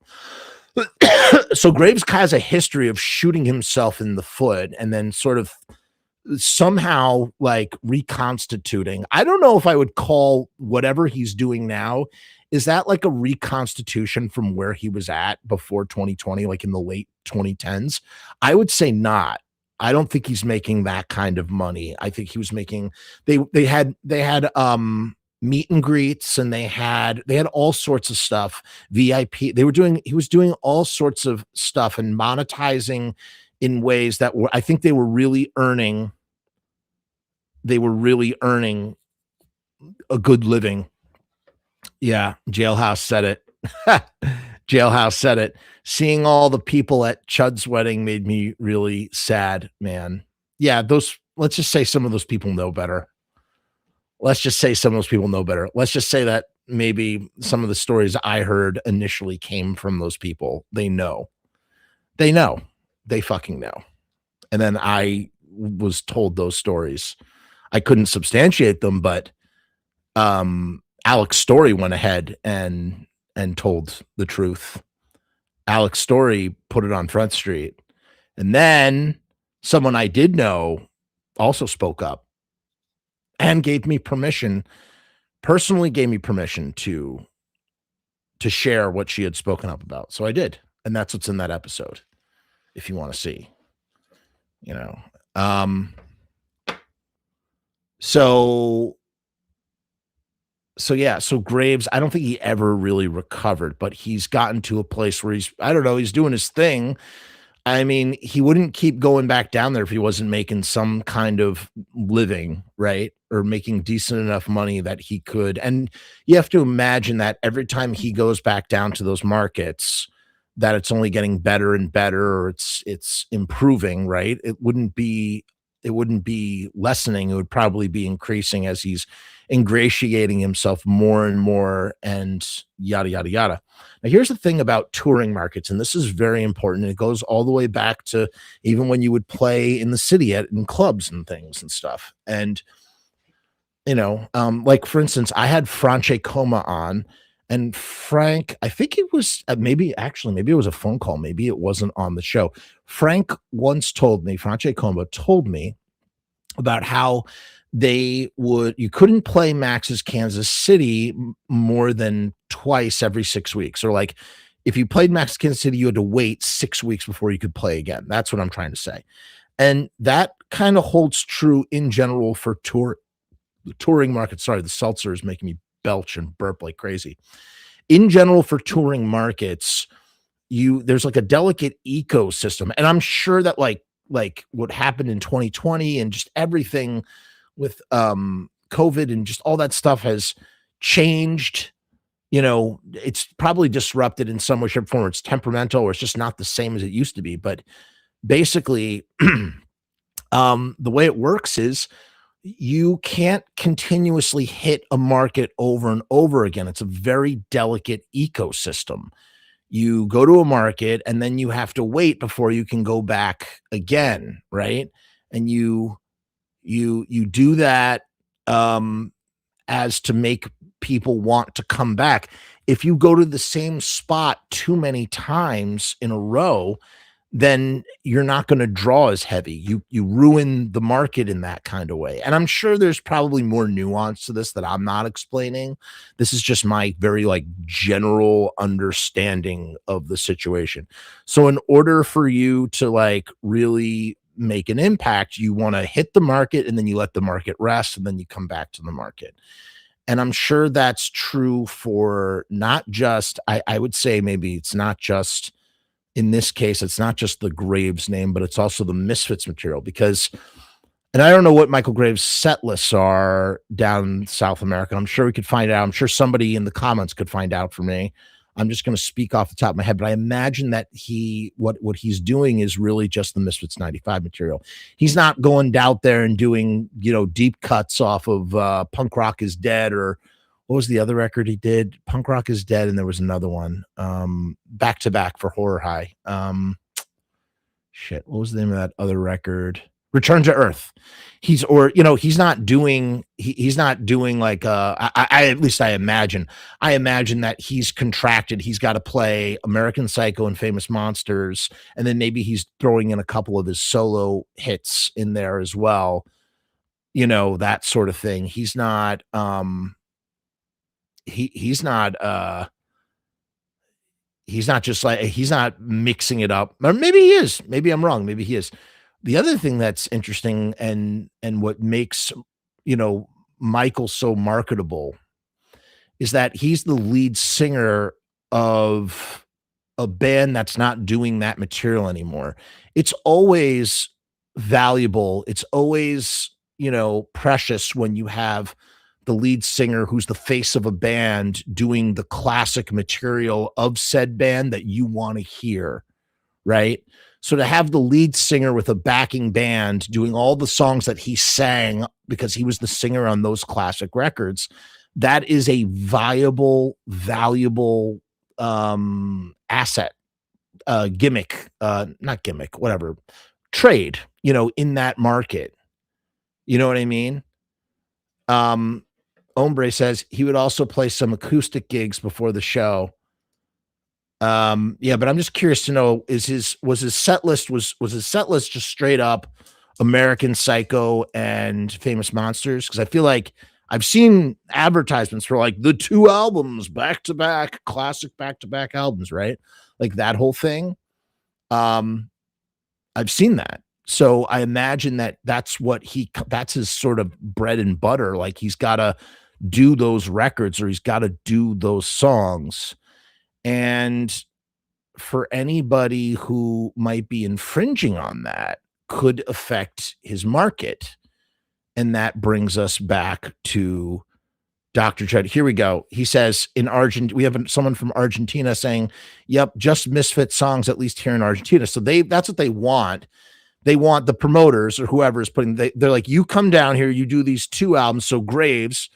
So Graves has a history of shooting himself in the foot and then sort of somehow like reconstituting. I don't know if I would call whatever he's doing now, is that like a reconstitution from where he was at before 2020, like in the late 2010s? I would say not. I don't think he's making that kind of money. I think he was making, they had meet and greets, and they had all sorts of stuff, VIP. He was doing all sorts of stuff and monetizing in ways that I think they were really earning a good living. Yeah, Jailhouse said it. Jailhouse said it. Seeing all the people at Chud's wedding made me really sad, man. Yeah, let's just say some of those people know better. Let's just say that maybe some of the stories I heard initially came from those people. They know. They fucking know. And then I was told those stories. I couldn't substantiate them, but Alex Story went ahead and told the truth. Alex Story put it on Front Street. And then someone I did know also spoke up and personally gave me permission to share what she had spoken up about. So I did. And that's what's in that episode, if you want to see, So Graves, I don't think he ever really recovered, but he's gotten to a place where he's doing his thing. I mean, he wouldn't keep going back down there if he wasn't making some kind of living, right? Or making decent enough money that he could. And you have to imagine that every time he goes back down to those markets, that it's only getting better and better, or it's improving, right? It wouldn't be lessening. It would probably be increasing as he's ingratiating himself more and more, and yada, yada, yada. Now, here's the thing about touring markets, and this is very important. It goes all the way back to even when you would play in the city in clubs and things and stuff. And, like for instance, I had Franche Coma on, and Frank, I think it was maybe it was a phone call. Maybe it wasn't on the show. Frank once Franche Coma told me about how you couldn't play Max's Kansas City more than twice every 6 weeks. Or like if you played Max's Kansas City, you had to wait 6 weeks before you could play again. That's what I'm trying to say. And that kind of holds true in general for the touring market. Sorry, the seltzer is making me belch and burp like crazy. In general, for touring markets, there's like a delicate ecosystem, and I'm sure that like what happened in 2020 and just everything with COVID and just all that stuff has changed. It's probably disrupted in some way, shape, or form. It's temperamental, or it's just not the same as it used to be. But basically, the way it works is you can't continuously hit a market over and over again. It's a very delicate ecosystem. You go to a market and then you have to wait before you can go back again, right? And you do that as to make people want to come back. If you go to the same spot too many times in a row, then you're not going to draw as heavy. You ruin the market in that kind of way. And I'm sure there's probably more nuance to this that I'm not explaining. This is just my very like general understanding of the situation. So in order for you to like really make an impact, you want to hit the market and then you let the market rest and then you come back to the market. And I'm sure that's true for not just, I would say maybe it's not just, in this case, it's not just the Graves name, but it's also the Misfits material because, and I don't know what Michael Graves set lists are down in South America. I'm sure we could find out. I'm sure somebody in the comments could find out for me. I'm just going to speak off the top of my head, but I imagine that what he's doing is really just the Misfits 95 material. He's not going out there and doing, deep cuts off of Punk Rock is Dead, or what was the other record he did? Punk Rock is Dead, and there was another one, back to back for Horror High. What was the name of that other record? Return to Earth. He's not doing like at least I imagine that he's contracted. He's got to play American Psycho and Famous Monsters, and then maybe he's throwing in a couple of his solo hits in there as well. That sort of thing. He's not he's not just like, he's not mixing it up, or maybe he is. Maybe I'm wrong. Maybe he is. The other thing that's interesting and what makes, Michael so marketable is that he's the lead singer of a band that's not doing that material anymore. It's always valuable. It's always, precious when you have the lead singer who's the face of a band doing the classic material of said band that you want to hear, right? So to have the lead singer with a backing band doing all the songs that he sang because he was the singer on those classic records, that is a valuable, valuable asset, gimmick, not gimmick, whatever, trade, in that market. You know what I mean? Ombre says he would also play some acoustic gigs before the show. Yeah, but I'm just curious to know, was his set list just straight up American Psycho and Famous Monsters? Because I feel like I've seen advertisements for like the 2 albums back to back, classic back to back albums, right? Like that whole thing. I've seen that. So I imagine that that's his sort of bread and butter. Like he's got to do those records, or he's got to do those songs. And for anybody who might be infringing on that could affect his market. And that brings us back to Dr. Chud. Here we go. He says in Argentina, we have someone from Argentina saying, yep, just Misfit songs, at least here in Argentina. So that's what they want. They want the promoters or whoever is they're like, you come down here, you do these 2 albums. So Graves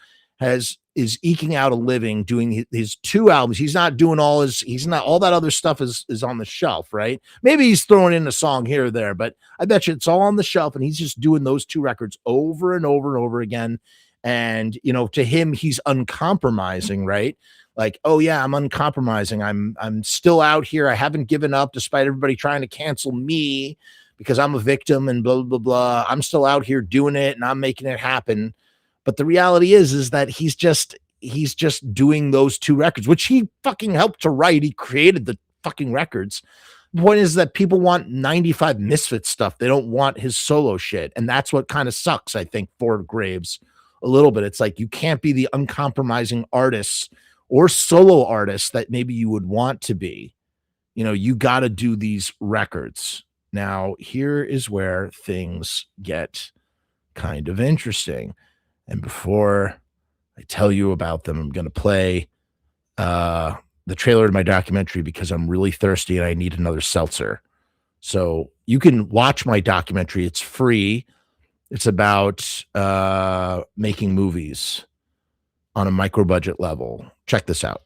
is eking out a living doing his 2 albums. He's not doing all that other stuff is on the shelf, right? Maybe he's throwing in a song here or there, but I bet you it's all on the shelf, and he's just doing those 2 records over and over and over again. And, to him, he's uncompromising, right? Like, oh yeah, I'm uncompromising. I'm still out here. I haven't given up despite everybody trying to cancel me because I'm a victim and blah, blah, blah. I'm still out here doing it and I'm making it happen. But the reality is that he's just doing those 2 records, which he fucking helped to write. He created the fucking records. The point is that people want 95 Misfits stuff. They don't want his solo shit. And that's what kind of sucks, I think, for Graves a little bit. It's like you can't be the uncompromising artists or solo artists that maybe you would want to be. You know, you got to do these records. Now, here is where things get kind of interesting. And before I tell you about them, I'm going to play the trailer to my documentary because I'm really thirsty and I need another seltzer. So you can watch my documentary. It's free. It's about making movies on a micro budget level. Check this out.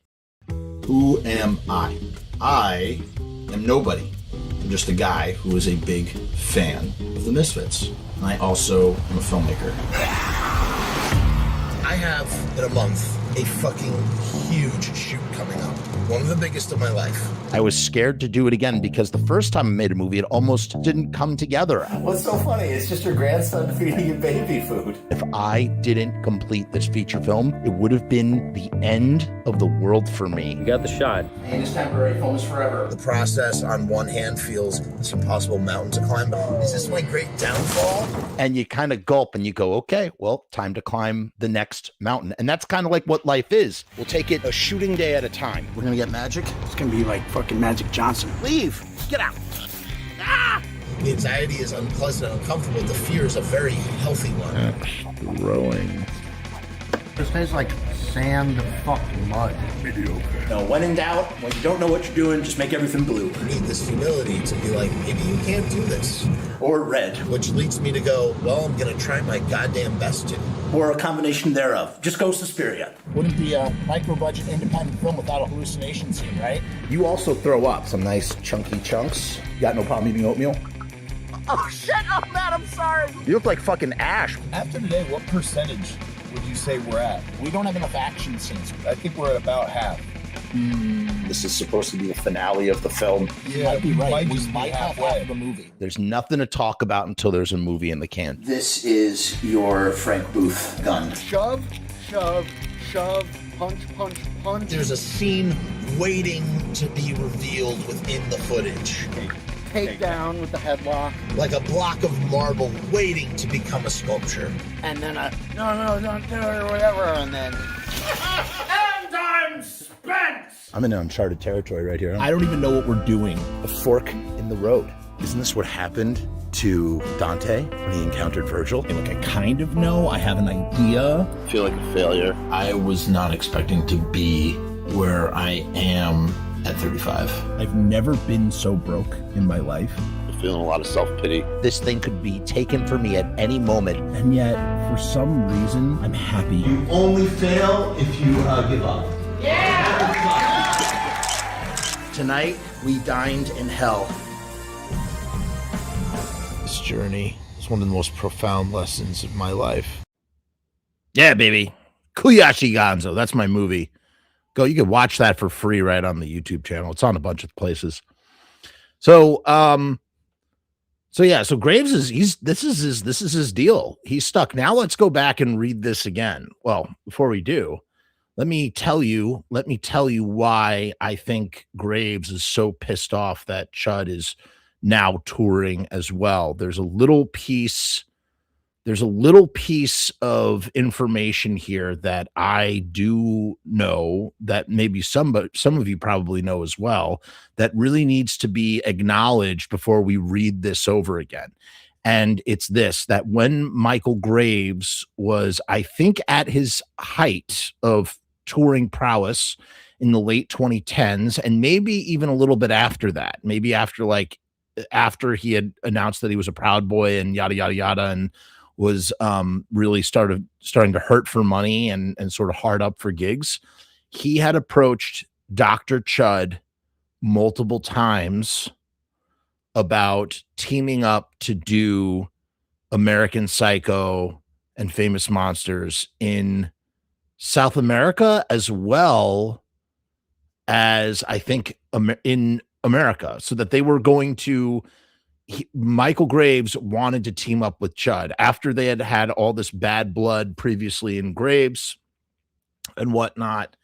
Who am I? I am nobody. I'm just a guy who is a big fan of the Misfits. And I also am a filmmaker. I have, in a month, a fucking huge shoot coming up. One of the biggest of my life. I was scared to do it again because the first time I made a movie, it almost didn't come together. What's so funny? It's just your grandson feeding you baby food. If I didn't complete this feature film, it would have been the end of the world for me. You got the shot. Pain is temporary, film is forever. The process on one hand feels this impossible mountain to climb. Is this my great downfall? And you kind of gulp and you go, okay, well, time to climb the next mountain. And that's kind of like what life is. We'll take it a shooting day at a time. We're going to get magic. It's gonna be like fucking Magic Johnson. Leave. Get out. Ah! The anxiety is unpleasant and uncomfortable. The fear is a very healthy one. Growing. This tastes like sand, fucking mud. No, when in doubt, when you don't know what you're doing, just make everything blue. You need this humility to be like, maybe you can't do this. Or red. Which leads me to go, well, I'm gonna try my goddamn best to. Or a combination thereof. Just go Suspiria. Wouldn't be a micro-budget independent film without a hallucination scene, right? You also throw up some nice chunky chunks. You got no problem eating oatmeal? Oh, shit! Oh, man, I'm sorry! You look like fucking Ash. After today, what percentage would you say we're at? We don't have enough action scenes. I think we're at about half. This is supposed to be the finale of the film. Yeah, might be right. We might have half of the movie. There's nothing to talk about until there's a movie in the can. This is your Frank Booth gun. Shove, shove, shove, punch, punch, punch. There's a scene waiting to be revealed within the footage. Take down with the headlock. Like a block of marble waiting to become a sculpture. And then no, don't do it or whatever, and then... And I'm spent! I'm in uncharted territory right here. I don't even know what we're doing. A fork in the road. Isn't this what happened to Dante when he encountered Virgil? Like, I kind of know. I have an idea. I feel like a failure. I was not expecting to be where I am at 35. I've never been so broke in my life. I'm feeling a lot of self-pity. This thing could be taken from me at any moment. And yet, for some reason, I'm happy. You only fail if you give up. Tonight, we dined in hell. This journey is one of the most profound lessons of my life. Yeah, baby. Kuyashi Gonzo. That's my movie. Go, you can watch that for free right on the YouTube channel. It's on a bunch of places. So Graves this is his deal. He's stuck. Now let's go back and read this again. Well, before we do, let me tell you why I think Graves is so pissed off that Chud is now touring as well. There's a little piece of information here that I do know that maybe some of you probably know as well, that really needs to be acknowledged before we read this over again. And it's this, that when Michael Graves was, I think, at his height of touring prowess in the late 2010s, and maybe even a little bit after that, maybe after he had announced that he was a Proud Boy and yada, yada, yada, and was really starting to hurt for money and sort of hard up for gigs, he had approached Dr. Chud multiple times about teaming up to do American Psycho and Famous Monsters in South America, as well as I think in America, so that they were going to Michael Graves wanted to team up with Chud after they had had all this bad blood previously in Graves and whatnot,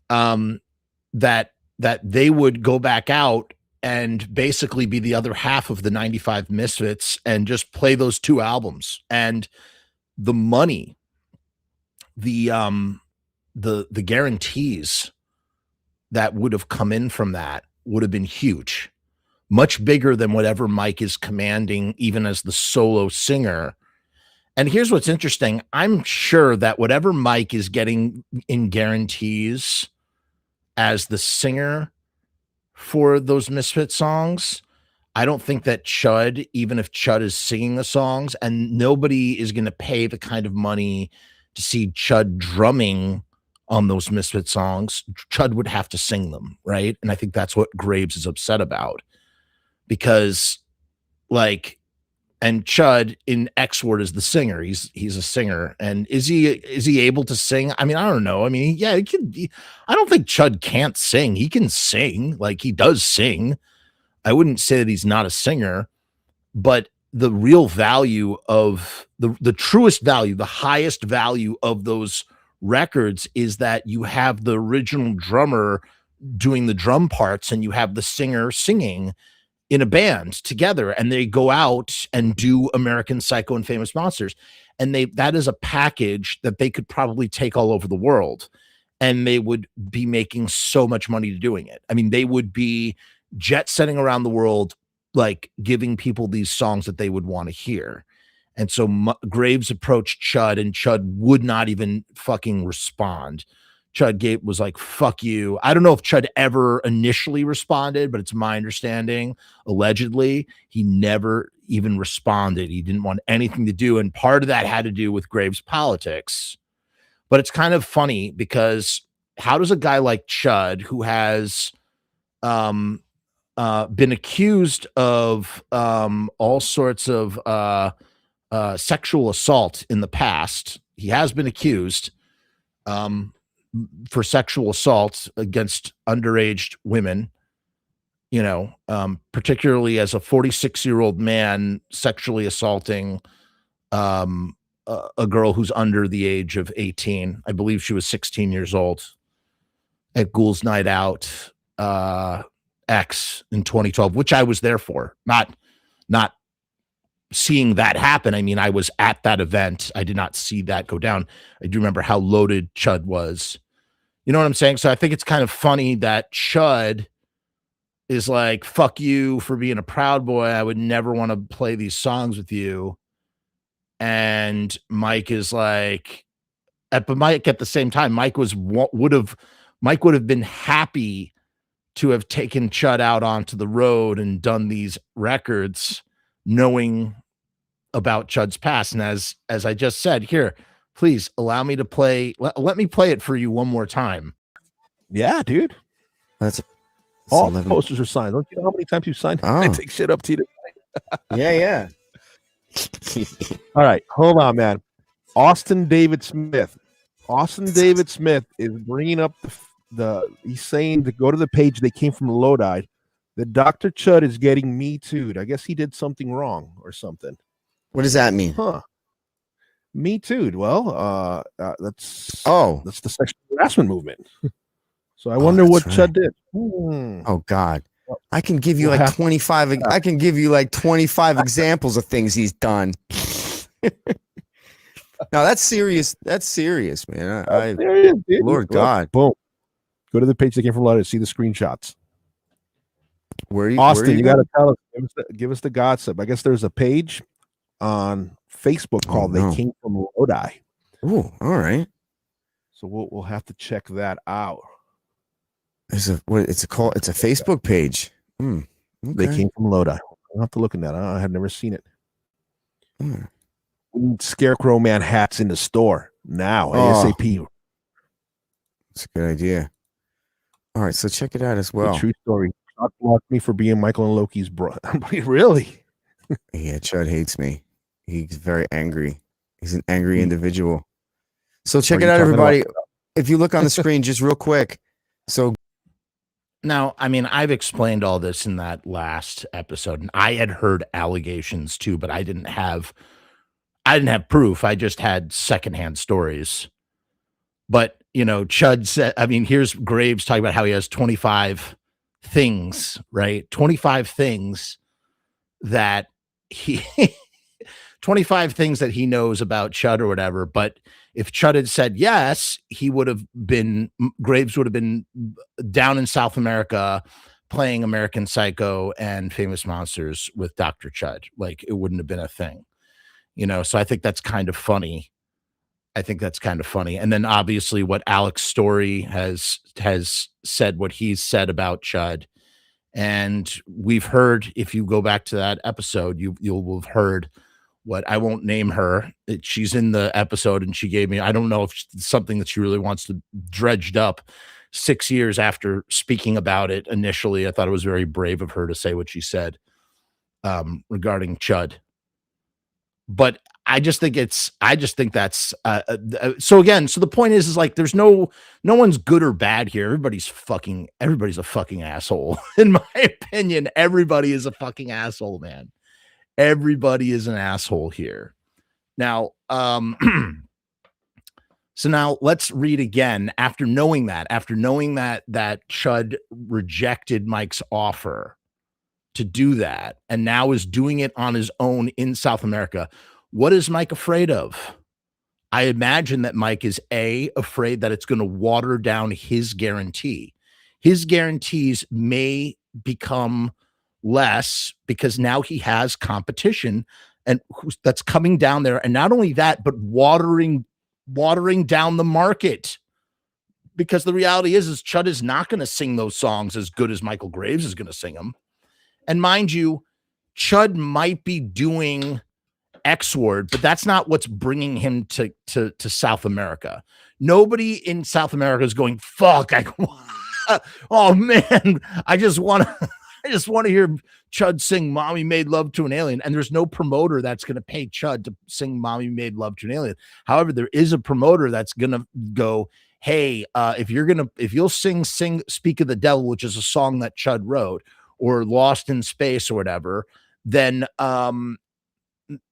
that they would go back out and basically be the other half of the 95 Misfits and just play those two albums. And the money the guarantees that would have come in from that would have been huge, much bigger than whatever Mike is commanding, even as the solo singer. And here's what's interesting. I'm sure that whatever Mike is getting in guarantees as the singer for those Misfit songs, I don't think that Chud, even if Chud is singing the songs, and nobody is going to pay the kind of money to see Chud drumming on those Misfit songs, Chud would have to sing them, right? And I think that's what Graves is upset about, because like, and Chud in X Word is the singer. He's a singer, and is he able to sing? I mean, I don't know. I mean, yeah, he can. I don't think Chud can't sing. He can sing, like he does sing. I wouldn't say that he's not a singer, but the real value of the truest value, the highest value of those records is that you have the original drummer doing the drum parts and you have the singer singing in a band together, and they go out and do American Psycho and Famous Monsters. And that is a package that they could probably take all over the world, and they would be making so much money doing it. I mean, they would be jet setting around the world, like giving people these songs that they would want to hear. And so Graves approached Chud, and Chud would not even fucking respond. Chud was like, fuck you. I don't know if Chud ever initially responded, but it's my understanding, allegedly, he never even responded. He didn't want anything to do. And part of that had to do with Graves' politics. But it's kind of funny because how does a guy like Chud, who has been accused of all sorts of sexual assault in the past, he has been accused for sexual assault against underage women, particularly as a 46-year-old man sexually assaulting a girl who's under the age of 18. I believe she was 16 years old at Ghouls Night Out X in 2012, which I was there for, not seeing that happen. I mean, I was at that event. I did not see that go down. I do remember how loaded Chud was. You know what I'm saying? So I think it's kind of funny that Chud is like, fuck you for being a Proud Boy. I would never want to play these songs with you. And Mike is like, but Mike at the same time, Mike would have been happy to have taken Chud out onto the road and done these records, knowing about Chud's past. And as I just said, here, please allow me to play. Let me play it for you one more time. Yeah, dude. That's all 11. Posters are signed. Don't you know how many times you signed? Oh. I take shit up to you. Yeah. All right, hold on, man. Austin David Smith. Austin David Smith is bringing up he's saying to go to the page they came from Lodi. That Dr. Chud is getting Me Too'd. I guess he did something wrong or something. What does that mean? Huh. Me Too'd. Well, that's the sexual harassment movement. So I wonder what Chud did. Oh God. I can give you like 25. I can give you like 25 examples of things he's done. No, that's serious. That's serious, man. Serious, Lord God. Boom. Go to the page that came from Lodi to see the screenshots. Where Austin, you got to tell us. Give us the gossip. I guess there's a page on Facebook called "They Came from Lodi." Oh, all right. So we'll have to check that out. It's a Facebook page. Okay. They Came from Lodi. I'll have to look at that. I have never seen it. Scarecrow Man hats in the store now. ASAP. That's a good idea. All right, so check it out as well. True story. Chud blocked me for being Michael and Loki's bro. Really? Yeah, Chud hates me. He's very angry. He's an angry individual. So check it out, everybody. If you look on the screen, just real quick. So now, I mean, I've explained all this in that last episode, and I had heard allegations too, but I didn't have proof. I just had secondhand stories. But, Chud said, I mean, here's Graves talking about how he has 25 things, right? 25 things that he 25 things that he knows about Chud or whatever, but If Chud had said yes, Graves would have been down in South America playing American Psycho and Famous Monsters with Dr. Chud. Like, it wouldn't have been a thing, so I think that's kind of funny. And then obviously what Alex Story has said, what he's said about Chud. And we've heard, if you go back to that episode, you'll have heard what, I won't name her. She's in the episode, and she gave me, I don't know if it's something that she really wants to dredged up 6 years after speaking about it initially. I thought it was very brave of her to say what she said regarding Chud. But I just think that's so again. So the point is like, there's no one's good or bad here. Everybody's a fucking asshole. In my opinion, everybody is a fucking asshole, man. Everybody is an asshole here. Now, so now let's read again. After knowing that Chud rejected Mike's offer to do that, and now is doing it on his own in South America. What is Mike afraid of? I imagine that Mike is afraid that it's going to water down his guarantee. His guarantees may become less because now he has competition and that's coming down there. And not only that, but watering down the market. Because the reality is Chud is not going to sing those songs as good as Michael Graves is going to sing them. And mind you, Chud might be doing X Word, but that's not what's bringing him to South America. Nobody in South America is going, fuck, oh man, I just want to hear Chud sing Mommy Made Love to an Alien. And there's no promoter that's going to pay Chud to sing Mommy Made Love to an Alien. However, there is a promoter that's going to go, hey, if you'll sing Speak of the Devil, which is a song that Chud wrote, or Lost in Space or whatever, then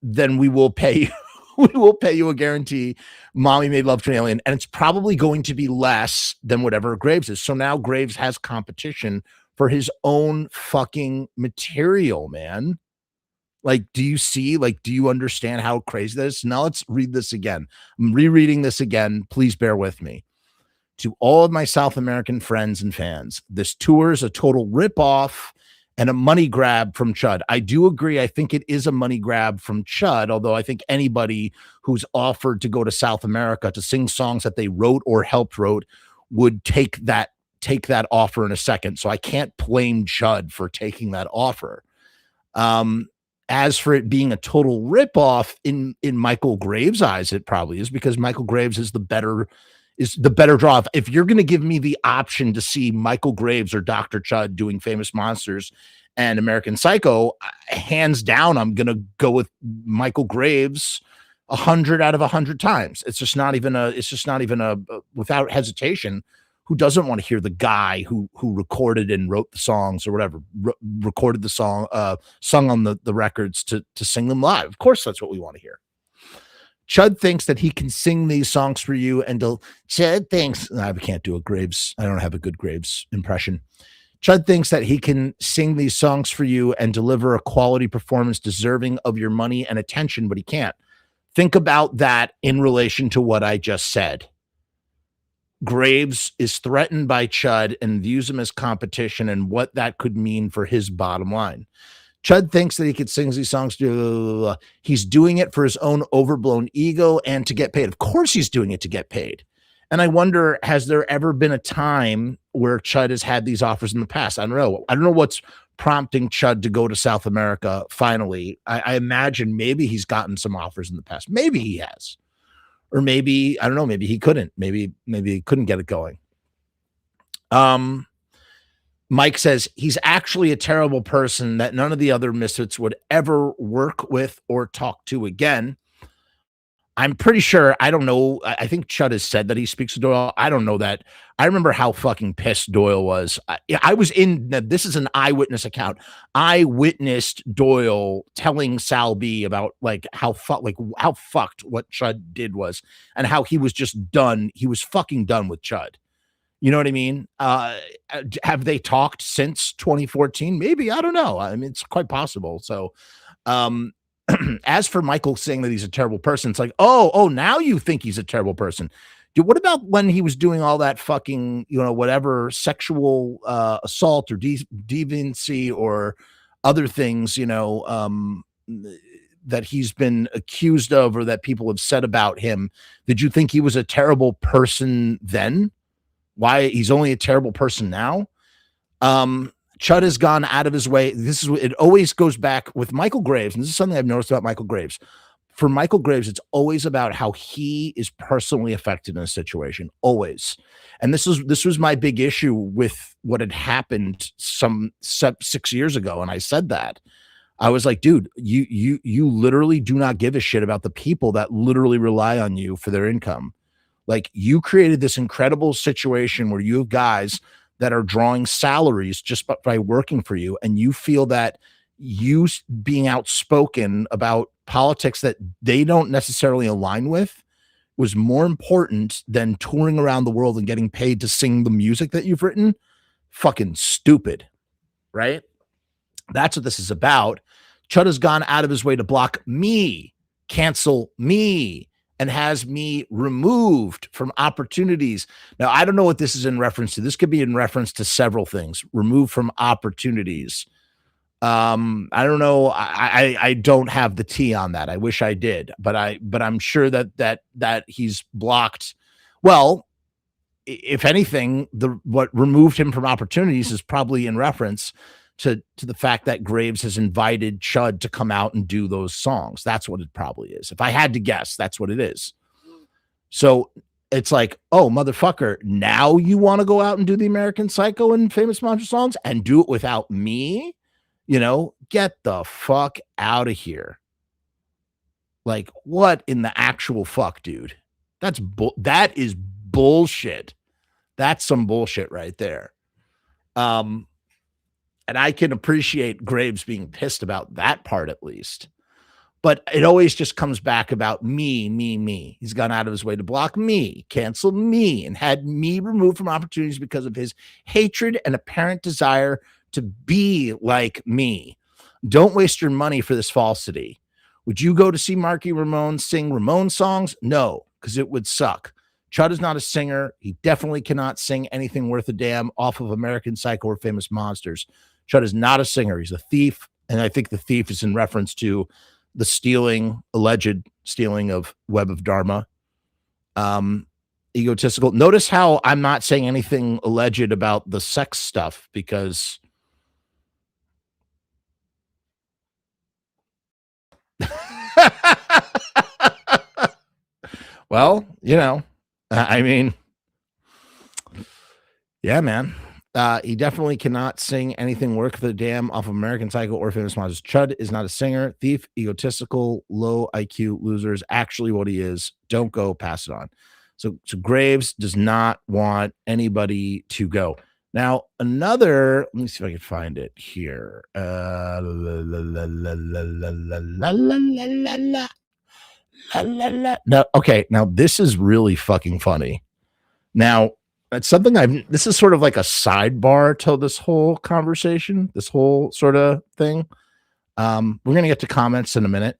we will pay you a guarantee, Mommy Made Love to an Alien, and it's probably going to be less than whatever Graves is. So now Graves has competition for his own fucking material, man. Like, do you understand how crazy this is? Now let's read this again. I'm rereading this again. Please bear with me. To all of my South American friends and fans, this tour is a total ripoff and a money grab from Chud. I do agree. I think it is a money grab from Chud, although I think anybody who's offered to go to South America to sing songs that they wrote or helped wrote would take that offer in a second. So I can't blame Chud for taking that offer. As for it being a total ripoff in Michael Graves' eyes, it probably is, because Michael Graves is the better draw. If you're going to give me the option to see Michael Graves or Dr. Chud doing Famous Monsters and American Psycho, hands down, I'm going to go with Michael Graves 100 out of 100 times. It's just not even a without hesitation. Who doesn't want to hear the guy who recorded and wrote the songs or whatever, recorded the song, sung on the records to sing them live? Of course, that's what we want to hear. Chud thinks that he can sing these songs for you, and Chud thinks, I can't do a Graves. I don't have a good Graves impression. Chud thinks that he can sing these songs for you and deliver a quality performance deserving of your money and attention, but he can't. Think about that in relation to what I just said. Graves is threatened by Chud and views him as competition and what that could mean for his bottom line. Chud thinks that he could sing these songs. He's doing it for his own overblown ego and to get paid. Of course he's doing it to get paid. And I wonder, has there ever been a time where Chud has had these offers in the past? I don't know. I don't know what's prompting Chud to go to South America finally. I imagine maybe he's gotten some offers in the past. Maybe he has. Or maybe, I don't know, maybe he couldn't. Maybe he couldn't get it going. Mike says he's actually a terrible person that none of the other Misfits would ever work with or talk to again. I'm pretty sure, I don't know, I think Chud has said that he speaks to Doyle. I don't know that. I remember how fucking pissed Doyle was. I was in, this is an eyewitness account. I witnessed Doyle telling Sal B about how fucked what Chud did was, and how he was just done. He was fucking done with Chud. You know what I mean? Have they talked since 2014? Maybe, I don't know. I mean, it's quite possible. So, as for Michael saying that he's a terrible person, it's like, oh, now you think he's a terrible person. Dude, what about when he was doing all that fucking, whatever sexual assault or deviancy or other things, that he's been accused of or that people have said about him? Did you think he was a terrible person then? Why he's only a terrible person now? Chud has gone out of his way. It always goes back with Michael Graves, and this is something I've noticed about Michael Graves. For Michael Graves, it's always about how he is personally affected in a situation, always. And this was my big issue with what had happened some 6 years ago, and I said that. I was like, dude, you literally do not give a shit about the people that literally rely on you for their income. Like, you created this incredible situation where you have guys that are drawing salaries just by working for you, and you feel that you being outspoken about politics that they don't necessarily align with was more important than touring around the world and getting paid to sing the music that you've written. Fucking stupid, right? That's what this is about. Chud has gone out of his way to block me, cancel me, and has me removed from opportunities. Now, I don't know what this is in reference to. This could be in reference to several things. Removed from opportunities. I don't know. I don't have the tea on that. I wish I did, but I'm sure that he's blocked. Well, if anything, what removed him from opportunities is probably in reference to the fact that Graves has invited Chud to come out and do those songs. That's what it probably is. If I had to guess, that's what it is. So it's like, oh, motherfucker, now you want to go out and do the American Psycho and Famous Monster songs and do it without me? Get the fuck out of here. Like, what in the actual fuck, dude? That is bullshit. That's some bullshit right there. And I can appreciate Graves being pissed about that part at least. But it always just comes back about me. He's gone out of his way to block me, cancel me, and had me removed from opportunities because of his hatred and apparent desire to be like me. Don't waste your money for this falsity. Would you go to see Marky Ramone sing Ramone songs? No, because it would suck. Chud is not a singer. He definitely cannot sing anything worth a damn off of American Psycho or Famous Monsters. Chud is not a singer. He's a thief. And I think the thief is in reference to the alleged stealing of Web of Dharma. Egotistical. Notice how I'm not saying anything alleged about the sex stuff because well, I mean, yeah, man. He definitely cannot sing anything worth the damn off of American Psycho or Famous Monsters. Chud is not a singer, thief, egotistical, low IQ loser is actually what he is. Don't go, pass it on. So Graves does not want anybody to go. Now, let me see if I can find it here. No, okay, now this is really fucking funny. Now, it's something this is sort of like a sidebar to this whole conversation, this whole sort of thing. We're going to get to comments in a minute.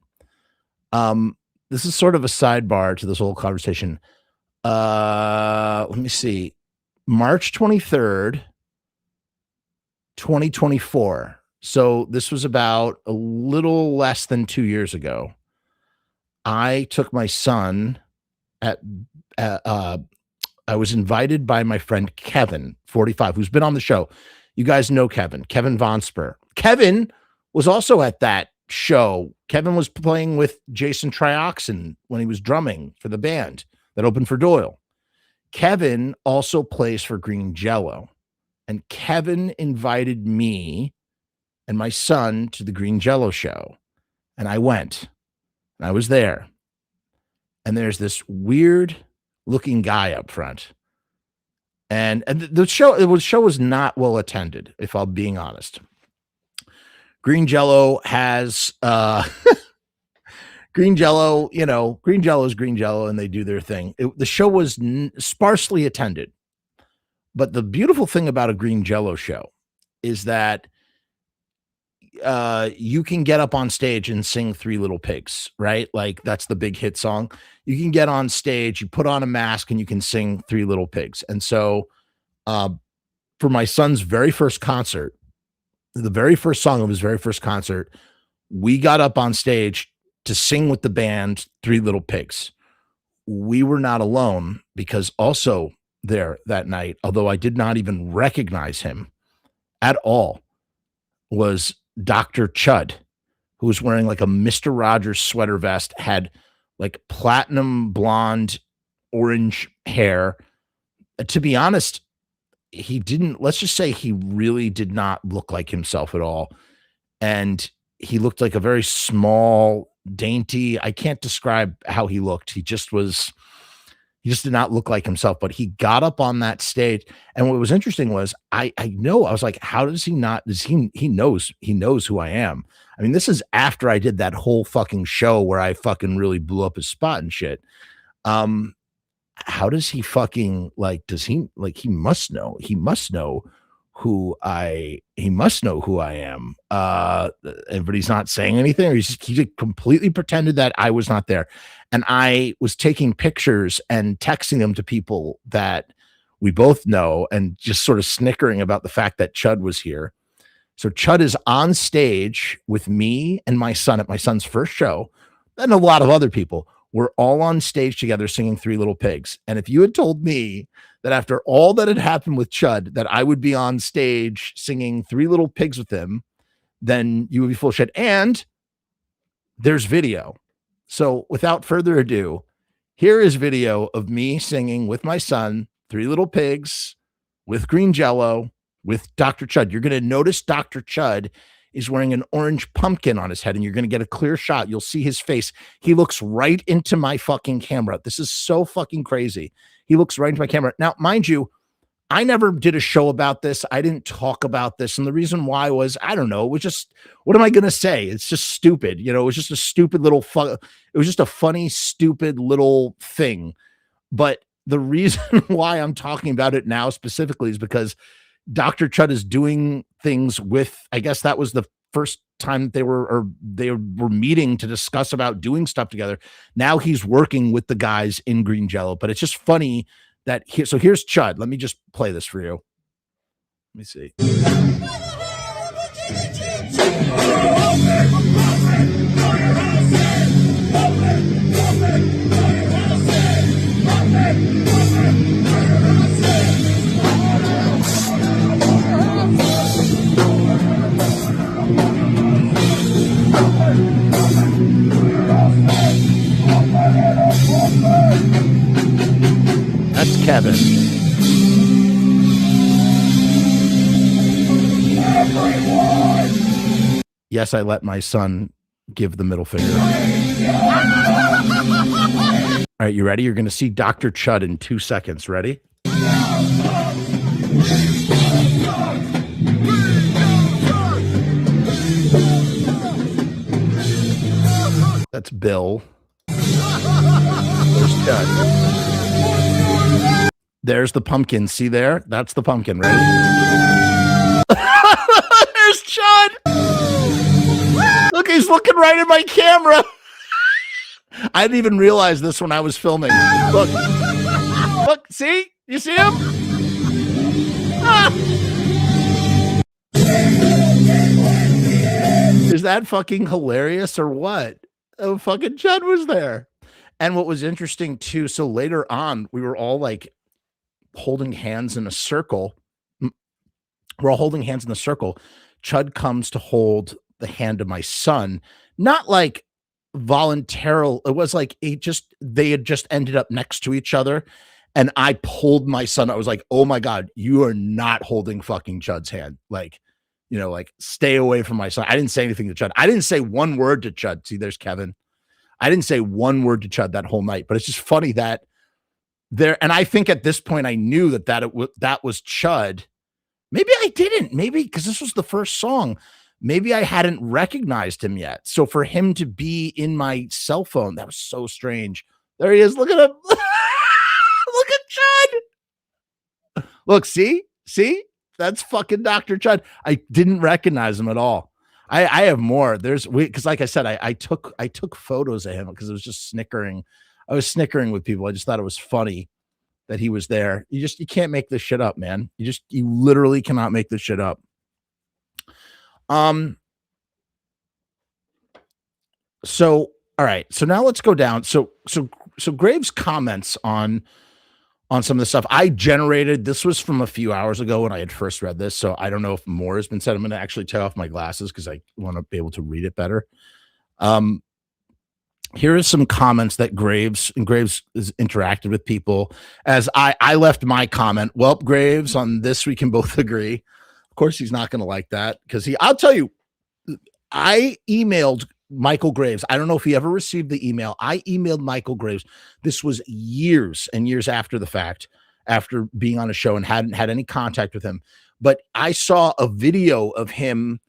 This is sort of a sidebar to this whole conversation. Let me see. March 23rd, 2024. So this was about a little less than 2 years ago. I took my son I was invited by my friend Kevin, 45, who's been on the show. You guys know Kevin Von Spur. Kevin was also at that show. Kevin was playing with Jason Trioxin when he was drumming for the band that opened for Doyle. Kevin also plays for Green Jello. And Kevin invited me and my son to the Green Jello show. And I went. And I was there. And there's this weird looking guy up front. And the show was not well attended, if I'm being honest. Green Jello has Green Jello, Green Jello is Green Jello and they do their thing. The show was sparsely attended. But the beautiful thing about a Green Jello show is that you can get up on stage and sing Three Little Pigs, right? Like that's the big hit song. You can get on stage, you put on a mask, and you can sing Three Little Pigs. And so, for my son's very first concert, the very first song of his very first concert, we got up on stage to sing with the band Three Little Pigs. We were not alone, because also there that night, although I did not even recognize him at all, was Dr. Chud, who was wearing like a Mr. Rogers sweater vest, had like platinum blonde, orange hair. To be honest, he didn't, let's just say he really did not look like himself at all. And he looked like a very small, dainty, I can't describe how he looked. He just did not look like himself, but he got up on that stage. And what was interesting was I was like, how does he not, he knows who I am. I mean, this is after I did that whole fucking show where I fucking really blew up his spot and shit. How does he fucking he must know who I am. But he's not saying anything, or he just completely pretended that I was not there. And I was taking pictures and texting them to people that we both know, and just sort of snickering about the fact that Chud was here. So Chud is on stage with me and my son at my son's first show, and a lot of other people. We're all on stage together singing Three Little Pigs. And if you had told me that after all that had happened with Chud, that I would be on stage singing Three Little Pigs with him, then you would be full of shit. And there's video. So without further ado, here is video of me singing with my son Three Little Pigs with green jello with Dr. Chud. You're going to notice Dr. Chud is wearing an orange pumpkin on his head, and you're going to get a clear shot. You'll see his face. He looks right into my fucking camera. This is so fucking crazy. He looks right into my camera. Now, mind you, I never did a show about this. I didn't talk about this. And the reason why was, I don't know, it was just, what am I going to say? It's just stupid. You know, it was just a stupid little, it was just a funny, stupid little thing. But the reason why I'm talking about it now specifically is because Dr. Chud is doing things with, I guess that was the first time they were meeting to discuss about doing stuff together. Now he's working with the guys in Green Jello, but it's just funny that so here's Chud. Let me just play this for you. Let me see. That's Kevin. Yes, I let my son give the middle finger. All right, you ready? You're going to see Dr. Chud in 2 seconds. Ready? That's Bill. There's Chud. There's the pumpkin. See there? That's the pumpkin, right? There's Chud. Look, he's looking right at my camera. I didn't even realize this when I was filming. Look. Look, see? You see him? Ah. Is that fucking hilarious or what? Oh, fucking Chud was there. And what was interesting too, so later on, we were all like holding hands in a circle. We're all holding hands in the circle. Chud comes to hold the hand of my son, not like voluntarily. It was like they had just ended up next to each other. And I pulled my son. I was like, oh my God, you are not holding fucking Chud's hand. Like, you know, like stay away from my son. I didn't say anything to Chud. I didn't say one word to Chud. See, there's Kevin. I didn't say one word to Chud that whole night, but it's just funny that there. And I think at this point I knew that was Chud. Maybe I didn't. Maybe because this was the first song. Maybe I hadn't recognized him yet. So for him to be in my cell phone, that was so strange. There he is. Look at him. Look at Chud. Look, see? That's fucking Dr. Chud. I didn't recognize him at all. I have more. Because like I said, I took photos of him because it was just snickering. I was snickering with people. I just thought it was funny that he was there. You can't make this shit up, man. You literally cannot make this shit up. So all right. So now let's go down. So Graves comments on some of the stuff I generated. This was from a few hours ago when I had first read this. So I don't know if more has been said. I'm going to actually take off my glasses because I want to be able to read it better. Here are some comments that Graves has interacted with people as I left my comment. Well, Graves, on this we can both agree. Of course, he's not going to like that because I'll tell you, I emailed Michael Graves. I don't know if he ever received the email. I emailed Michael Graves. This was years and years after the fact, after being on a show and hadn't had any contact with him. But I saw a video of him.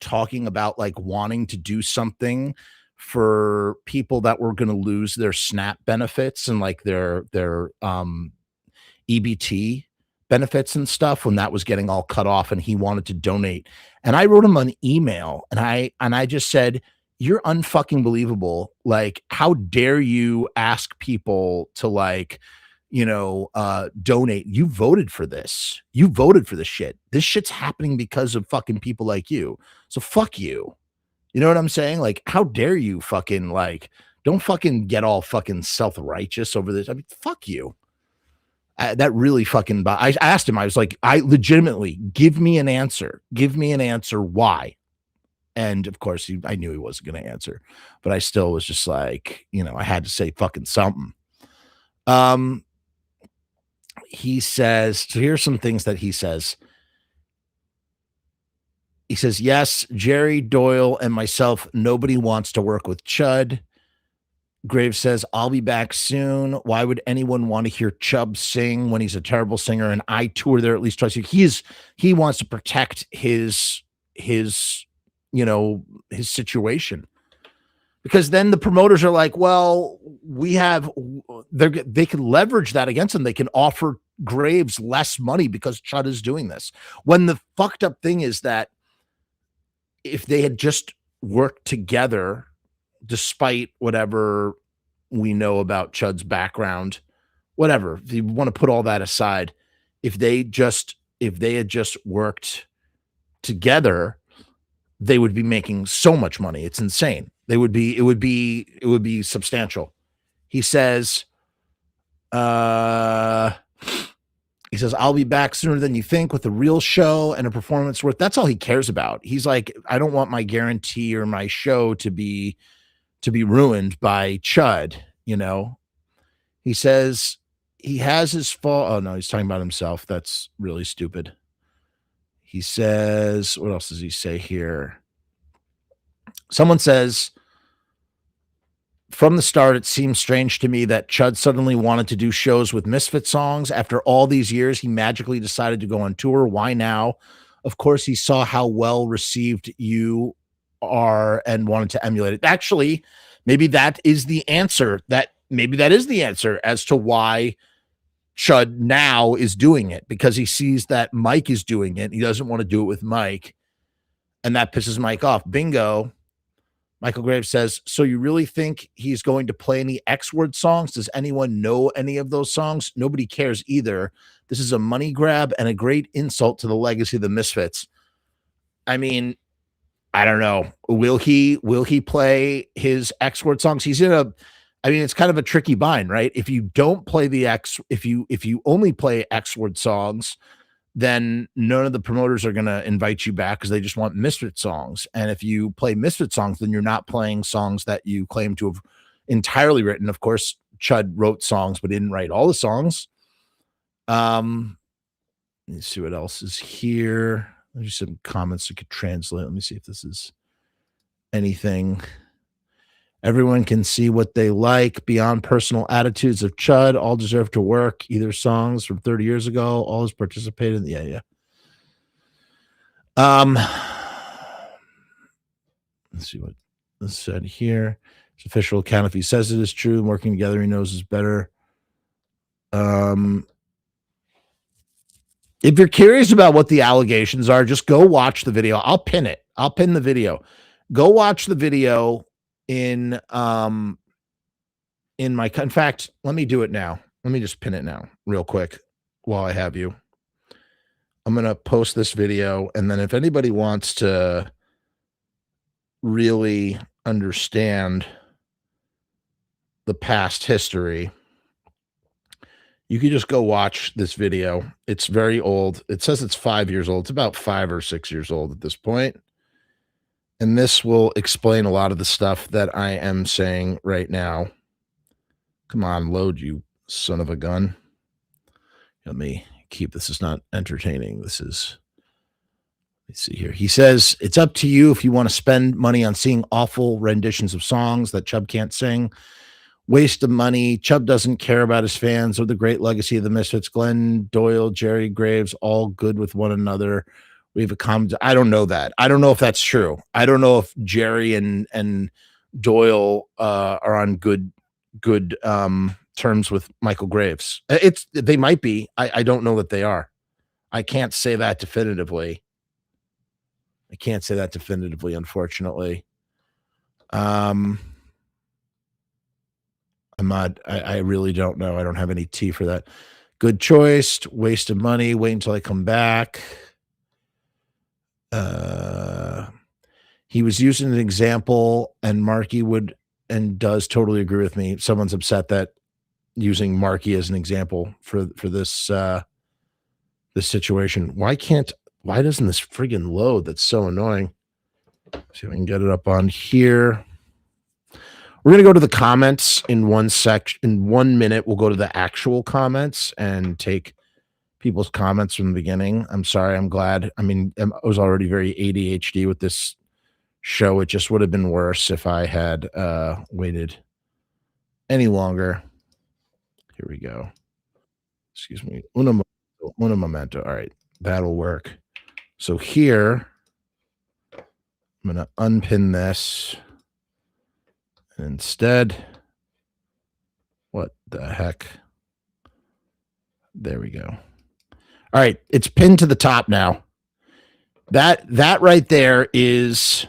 Talking about like wanting to do something for people that were going to lose their SNAP benefits and like their EBT benefits and stuff when that was getting all cut off, and he wanted to donate. And I wrote him an email and I just said, you're unfucking believable. Like, how dare you ask people to like, donate? You voted for this. You voted for this shit. This shit's happening because of fucking people like you. So fuck you. You know what I'm saying? Like, how dare you fucking like, don't fucking get all fucking self-righteous over this. I mean, fuck you. That really fucking, I asked him, I was like, I legitimately, give me an answer. Give me an answer. Why? And of course, I knew he wasn't going to answer, but I still was just like, I had to say fucking something. He says, so here's some things that he says. He says, yes, Jerry, Doyle, and myself, nobody wants to work with Chud. Graves says, I'll be back soon. Why would anyone want to hear Chubb sing when he's a terrible singer? And I tour there at least twice a year. He wants to protect his situation. Because then the promoters are like, well, they can leverage that against him. They can offer Graves less money because Chud is doing this. When the fucked up thing is that if they had just worked together, despite whatever we know about Chud's background, whatever, if you want to put all that aside, if they had just worked together, they would be making so much money. It's insane. It would be substantial. He says, I'll be back sooner than you think with a real show and a performance worth. That's all he cares about. He's like, I don't want my guarantee or my show to be ruined by Chud. He says he has his fault. Oh no, he's talking about himself. That's really stupid. He says, what else does he say here? Someone says, from the start, it seems strange to me that Chud suddenly wanted to do shows with Misfit songs. After all these years, he magically decided to go on tour. Why now? Of course, he saw how well received you are and wanted to emulate it. Actually, maybe that is the answer. Maybe that is the answer as to why Chud now is doing it, because he sees that Mike is doing it. He doesn't want to do it with Mike, and that pisses Mike off. Bingo. Michael Graves says, so you really think he's going to play any X-Word songs? Does anyone know any of those songs? Nobody cares either. This is a money grab and a great insult to the legacy of the Misfits. I mean, I don't know. Will he play his X-Word songs? It's kind of a tricky bind, right? If you don't play if you only play X-Word songs, then none of the promoters are going to invite you back because they just want Misfit songs. And if you play Misfit songs, then you're not playing songs that you claim to have entirely written. Of course, Chud wrote songs, but didn't write all the songs. Let me see what else is here. There's some comments I could translate. Let me see if this is anything. Everyone can see what they like beyond personal attitudes of Chud. All deserve to work. Either songs from 30 years ago. All has participated. Yeah. Let's see what this said here. It's official account. If he says it is true, working together, he knows is better. If you're curious about what the allegations are, just go watch the video. I'll pin it. I'll pin the video. Go watch the video in my, in fact, let me do it now. Let me just pin it now real quick while I have you. I'm going to post this video, and then if anybody wants to really understand the past history, you can just go watch this video. It's very old. It says it's 5 years old. It's about 5 or 6 years old at this point. And this will explain a lot of the stuff that I am saying right now. Come on, load, you son of a gun. Let me keep this. Is not entertaining. This is, let's see here. He says, it's up to you if you want to spend money on seeing awful renditions of songs that Chub can't sing. Waste of money. Chub doesn't care about his fans or the great legacy of the Misfits. Glenn Doyle, Jerry Graves, all good with one another. We have a common. I don't know that. I don't know if that's true. I don't know if Jerry and Doyle are on good terms with Michael Graves. They might be. I don't know that they are. I can't say that definitively. Unfortunately. I really don't know. I don't have any tea for that. Good choice. Waste of money. Wait until I come back. He was using an example, and Marky would and does totally agree with me. Someone's upset that using Marky as an example for this this situation. Why doesn't this friggin' load? That's so annoying. See if I can get it up on here. We're going to go to the comments in one section. In 1 minute, we'll go to the actual comments and take people's comments from the beginning. I'm sorry. I'm glad. I mean, I was already very ADHD with this show. It just would have been worse if I had waited any longer. Here we go. Excuse me. Una momento. All right. That'll work. So here, I'm going to unpin this. Instead, what the heck? There we go. All right, it's pinned to the top now. That right there is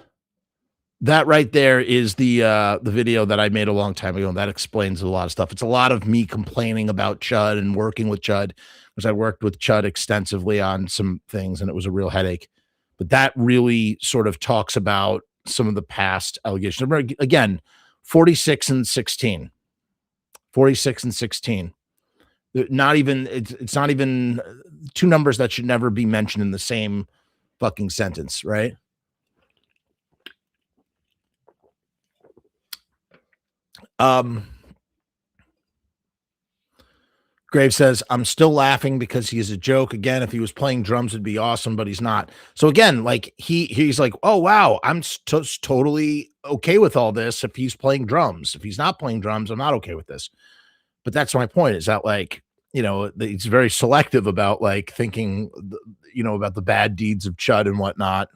the video that I made a long time ago, and that explains a lot of stuff. It's a lot of me complaining about Chud and working with Chud, because I worked with Chud extensively on some things, and it was a real headache. But that really sort of talks about some of the past allegations. Again, 46 and 16. 46 and 16. Not even, it's not even two numbers that should never be mentioned in the same fucking sentence, right? Graves says, I'm still laughing because he is a joke. Again, if he was playing drums, it'd be awesome, but he's not. So again, like he's like, oh, wow, I'm totally okay with all this if he's playing drums. If he's not playing drums, I'm not okay with this. But that's my point, is that, like, you know, he's very selective about, like, thinking, you know, about the bad deeds of Chud and whatnot.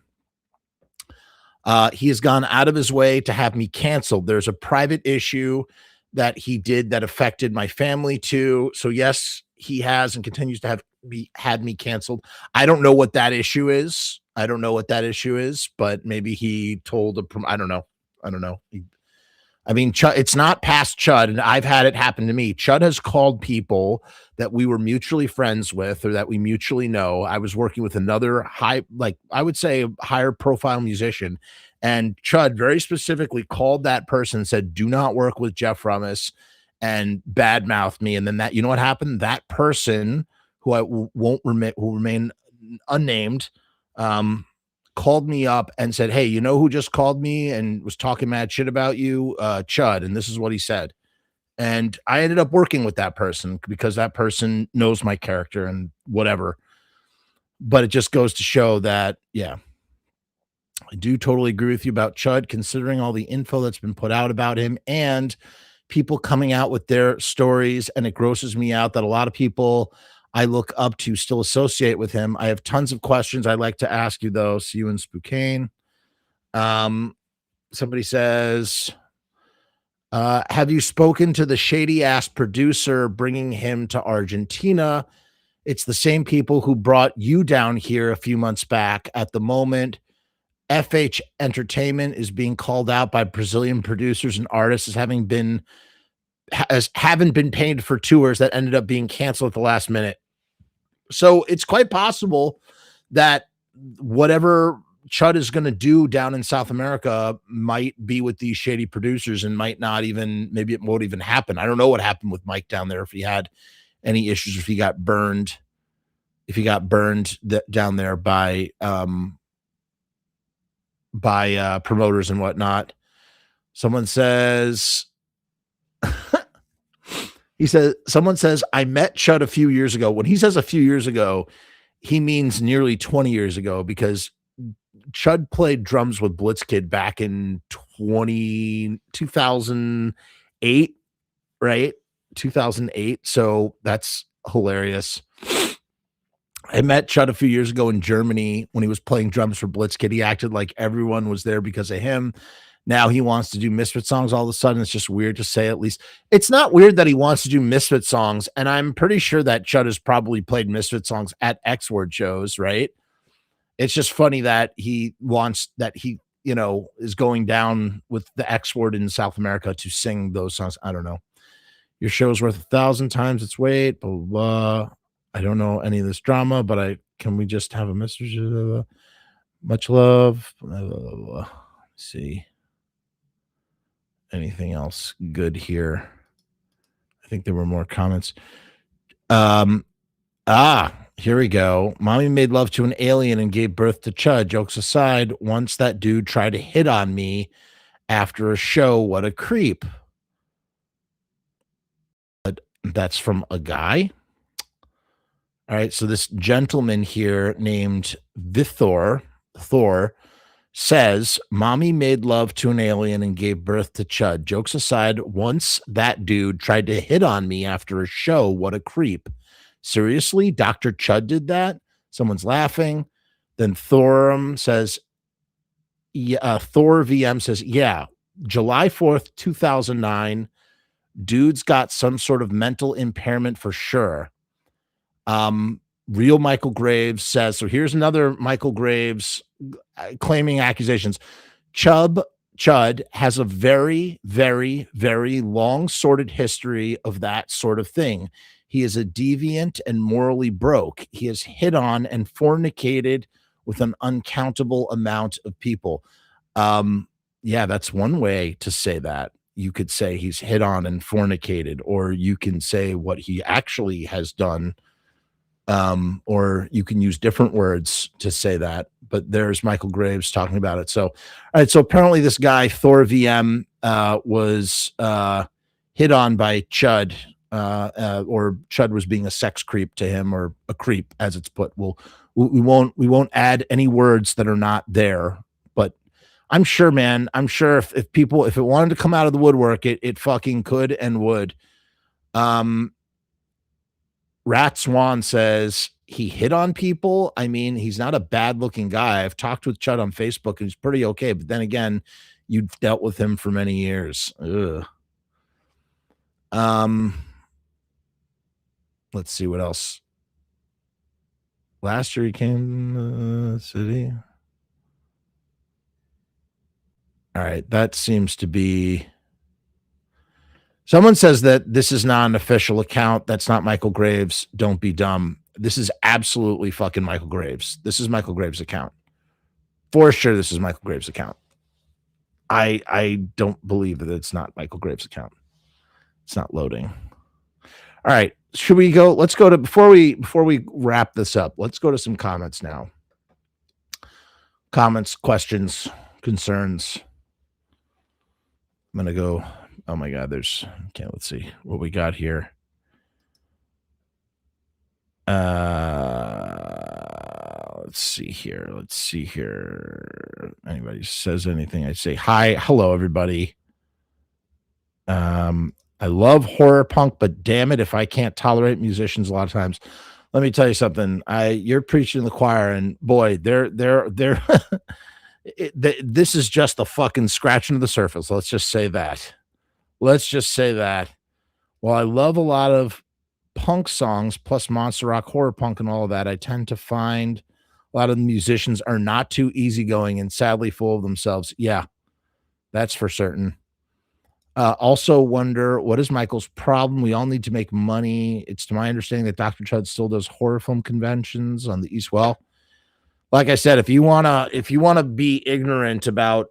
He has gone out of his way to have me canceled. There's a private issue that he did that affected my family too. So yes, he has and continues to had me canceled. I don't know what that issue is. But maybe he told I don't know. I mean, Chud, it's not past Chud, and I've had it happen to me. Chud has called people that we were mutually friends with or that we mutually know. I was working with another I would say higher profile musician, and Chud very specifically called that person and said, do not work with Jeff Frumess, and badmouthed me. And then that, you know what happened? That person, who I will remain unnamed, called me up and said, hey, you know who just called me and was talking mad shit about you? Chud. And this is what he said. And I ended up working with that person because that person knows my character and whatever. But it just goes to show that, yeah, I do totally agree with you about Chud, considering all the info that's been put out about him and people coming out with their stories. And it grosses me out that a lot of people I look up to still associate with him. I have tons of questions I'd like to ask you, though. See you in Spokane. Somebody says, have you spoken to the shady ass producer bringing him to Argentina? It's the same people who brought you down here a few months back. At the moment, FH Entertainment is being called out by Brazilian producers and artists as haven't been paid for tours that ended up being canceled at the last minute. So it's quite possible that whatever Chud is going to do down in South America might be with these shady producers and might not even, maybe it won't even happen. I don't know what happened with Mike down there, if he had any issues, if he got burned, down there by promoters and whatnot. Someone says, someone says, I met Chud a few years ago. When he says a few years ago, he means nearly 20 years ago, because Chud played drums with Blitzkid back in 2008, right? 2008. So that's hilarious. I met Chud a few years ago in Germany when he was playing drums for Blitzkid. He acted like everyone was there because of him. Now he wants to do Misfit songs all of a sudden. It's just weird to say, at least. It's not weird that he wants to do Misfit songs. And I'm pretty sure that Chud has probably played Misfit songs at X Word shows, right? It's just funny that he wants that he, is going down with the X Word in South America to sing those songs. I don't know. Your show's worth 1,000 times its weight, blah, blah, blah. I don't know any of this drama, but can we just have a message? Much love. Blah, blah, blah, blah. Let's see. Anything else good here? I think there were more comments. Here we go. Mommy made love to an alien and gave birth to Chud. Jokes aside, once that dude tried to hit on me after a show. What a creep. But that's from a guy. All right, so this gentleman here named Thor says, Mommy made love to an alien and gave birth to Chud. Jokes aside, once that dude tried to hit on me after a show. What a creep. Seriously? Dr. Chud did that? Someone's laughing. Then Thor says, Thor VM says, yeah, July 4th, 2009, dude's got some sort of mental impairment for sure. Real Michale Graves says, so here's another Michale Graves claiming accusations. Chud has a very, very, very long sordid history of that sort of thing. He is a deviant and morally broke. He has hit on and fornicated with an uncountable amount of people. Yeah, that's one way to say that. You could say he's hit on and fornicated, or you can say what he actually has done. Or you can use different words to say that, but there's Michale Graves talking about it. So, all right. So apparently this guy, Thor VM, was hit on by Chud, or Chud was being a sex creep to him, or a creep, as it's put. We won't add any words that are not there, but I'm sure, man, if it wanted to come out of the woodwork, it fucking could and would. Rat Swan says he hit on people. I mean, he's not a bad looking guy. I've talked with Chud on Facebook and he's pretty okay. But then again, you've dealt with him for many years. Ugh. Let's see what else. Last year he came to the city. All right. That seems to be. Someone says that this is not an official account. That's not Michale Graves. Don't be dumb. This is absolutely fucking Michale Graves. This is Michale Graves' account. For sure, this is Michale Graves' account. I don't believe that it's not Michale Graves' account. It's not loading. All right. Should we go? Let's go to, before we wrap this up, let's go to some comments now. Comments, questions, concerns. I'm going to go. Oh my God, let's see what we got here. Let's see here. Anybody says anything, I say hi. Hello, everybody. I love horror punk, but damn it, if I can't tolerate musicians a lot of times. Let me tell you something. You're preaching to the choir, and boy, they're this is just the fucking scratching of the surface. Let's just say that. Well, I love a lot of punk songs plus monster rock, horror punk, and all of that, I tend to find a lot of the musicians are not too easygoing and sadly full of themselves. Yeah, that's for certain. Also wonder, what is Michael's problem? We all need to make money. It's to my understanding that Dr. Chud still does horror film conventions on the East. Well, like I said, if you wanna be ignorant about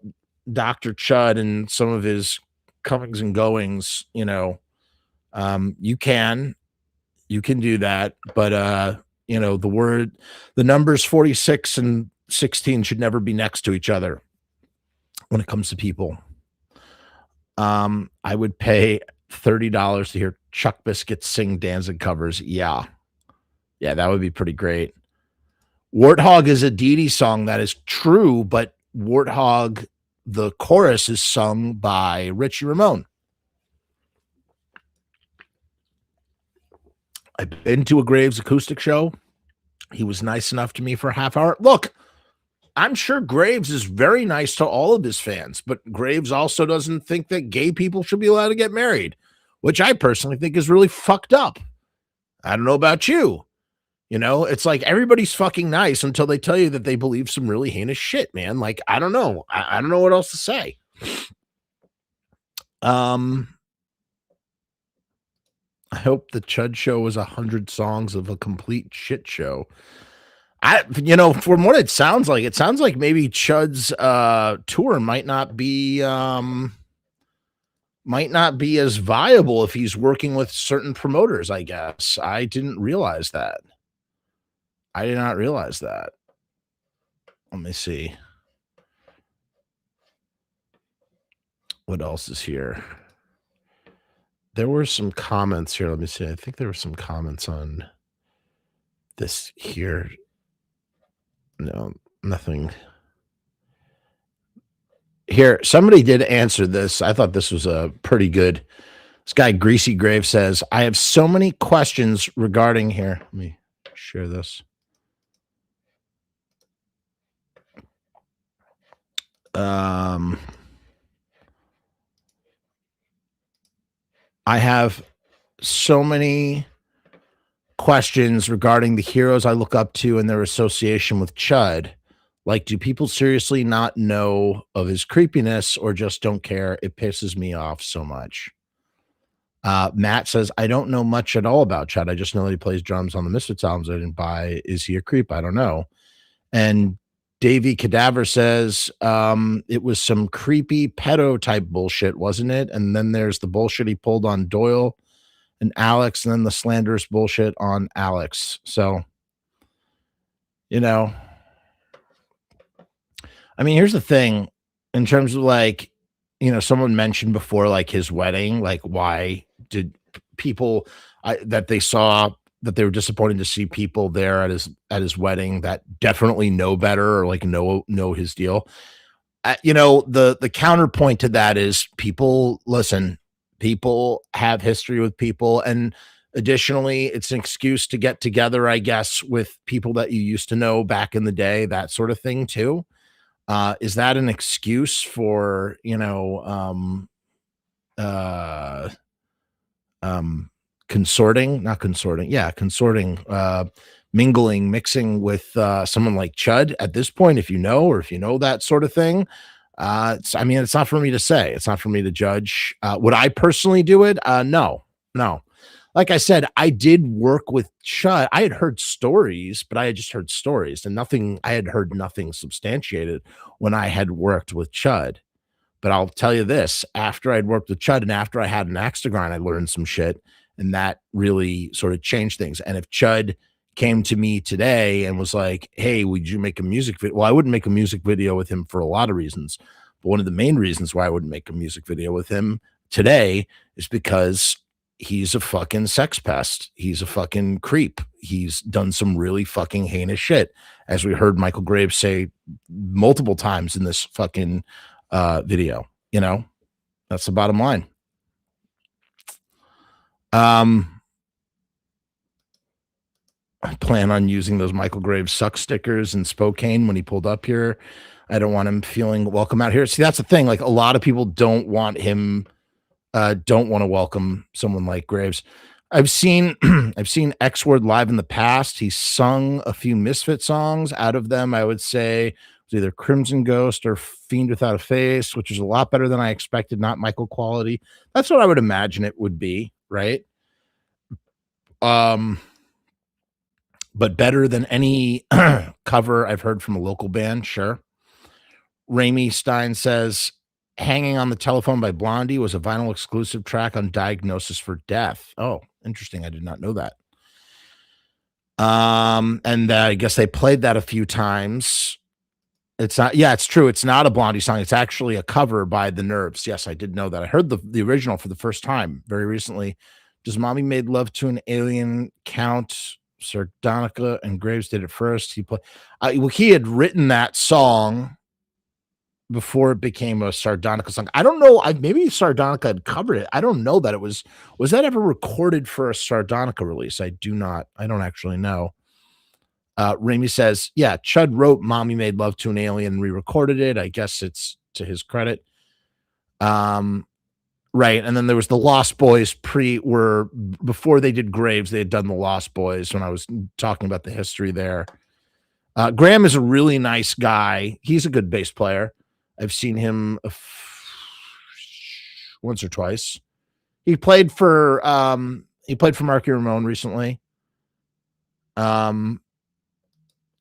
Dr. Chud and some of his comings and goings, you can do that, but the numbers 46 and 16 should never be next to each other when it comes to people. I would pay $30 to hear Chuck Biscuit sing Danzig covers. Yeah, that would be pretty great. Warthog is a Dee Dee song. That is true, but Warthog, the chorus is sung by Richie Ramone. I've been to a Graves acoustic show. He was nice enough to me for a half hour. Look, I'm sure Graves is very nice to all of his fans, but Graves also doesn't think that gay people should be allowed to get married, which I personally think is really fucked up. I don't know about you. It's like everybody's fucking nice until they tell you that they believe some really heinous shit, man. Like, I don't know. I don't know what else to say. I hope the Chud show was 100 songs of a complete shit show. From what it sounds like maybe Chud's tour might not be as viable if he's working with certain promoters, I guess. I didn't realize that. I did not realize that. Let me see. What else is here? There were some comments here. Let me see. I think there were some comments on this here. No, nothing. Here, somebody did answer this. I thought this was a pretty good. This guy, Greasy Grave, says, I have so many questions regarding here. Let me share this. I have so many questions regarding the heroes I look up to and their association with Chud. Like, do people seriously not know of his creepiness or just don't care? It pisses me off so much. Matt says, I don't know much at all about Chud. I just know that he plays drums on the Misfits albums I didn't buy. Is he a creep? I don't know. And Davey Cadaver says, it was some creepy pedo type bullshit, wasn't it? And then there's the bullshit he pulled on Doyle and Alex, and then the slanderous bullshit on Alex. So, I mean, here's the thing in terms of someone mentioned before, like his wedding, like why did people that they saw that they were disappointed to see people there at his wedding that definitely know better or like know his deal. The counterpoint to that is people have history with people. And additionally, it's an excuse to get together, I guess, with people that you used to know back in the day, that sort of thing too. Is that an excuse for, consorting, mixing with someone like Chud at this point, if you know that sort of thing. It's not for me to say. It's not for me to judge. Would I personally do it? No. Like I said, I did work with Chud. I had heard stories, but I had just heard stories and I had heard nothing substantiated when I had worked with Chud. But I'll tell you this, after I'd worked with Chud and after I had an axe to grind, I learned some shit. And that really sort of changed things. And if Chud came to me today and was like, hey, would you make a music video? Well, I wouldn't make a music video with him for a lot of reasons. But one of the main reasons why I wouldn't make a music video with him today is because he's a fucking sex pest. He's a fucking creep. He's done some really fucking heinous shit. As we heard Michael Graves say multiple times in this fucking video, that's the bottom line. I plan on using those Michael Graves suck stickers in Spokane when he pulled up here. I don't want him feeling welcome out here. See, that's the thing. Like, a lot of people don't want him, don't want to welcome someone like Graves. I've seen I've seen X Word live in the past. He sung a few Misfit songs. Out of them, I would say it was either Crimson Ghost or Fiend Without a Face, which is a lot better than I expected, not Michael quality. That's what I would imagine it would be, right? But better than any cover I've heard from a local band, sure. Raimi Stein says Hanging on the Telephone by Blondie was a vinyl exclusive track on Diagnosis for Death. Oh, interesting. I did not know that. And I guess they played that a few times. It's not, yeah, it's true. It's not a Blondie song. It's actually a cover by The Nerves. Yes, I did know that. I heard the original for the first time very recently. Does Mommy Made Love to an Alien count? Sardonica and Graves did it first. He had written that song before it became a Sardonica song. I don't know. Maybe Sardonica had covered it. I don't know that it was that ever recorded for a Sardonica release? I don't actually know. Raimi says, yeah, Chud wrote Mommy Made Love to an Alien and re-recorded it. I guess it's to his credit. Right. And then there was the Lost Boys before they did Graves, they had done the Lost Boys when I was talking about the history there. Graham is a really nice guy. He's a good bass player. I've seen him once or twice. He played for Marky Ramone recently.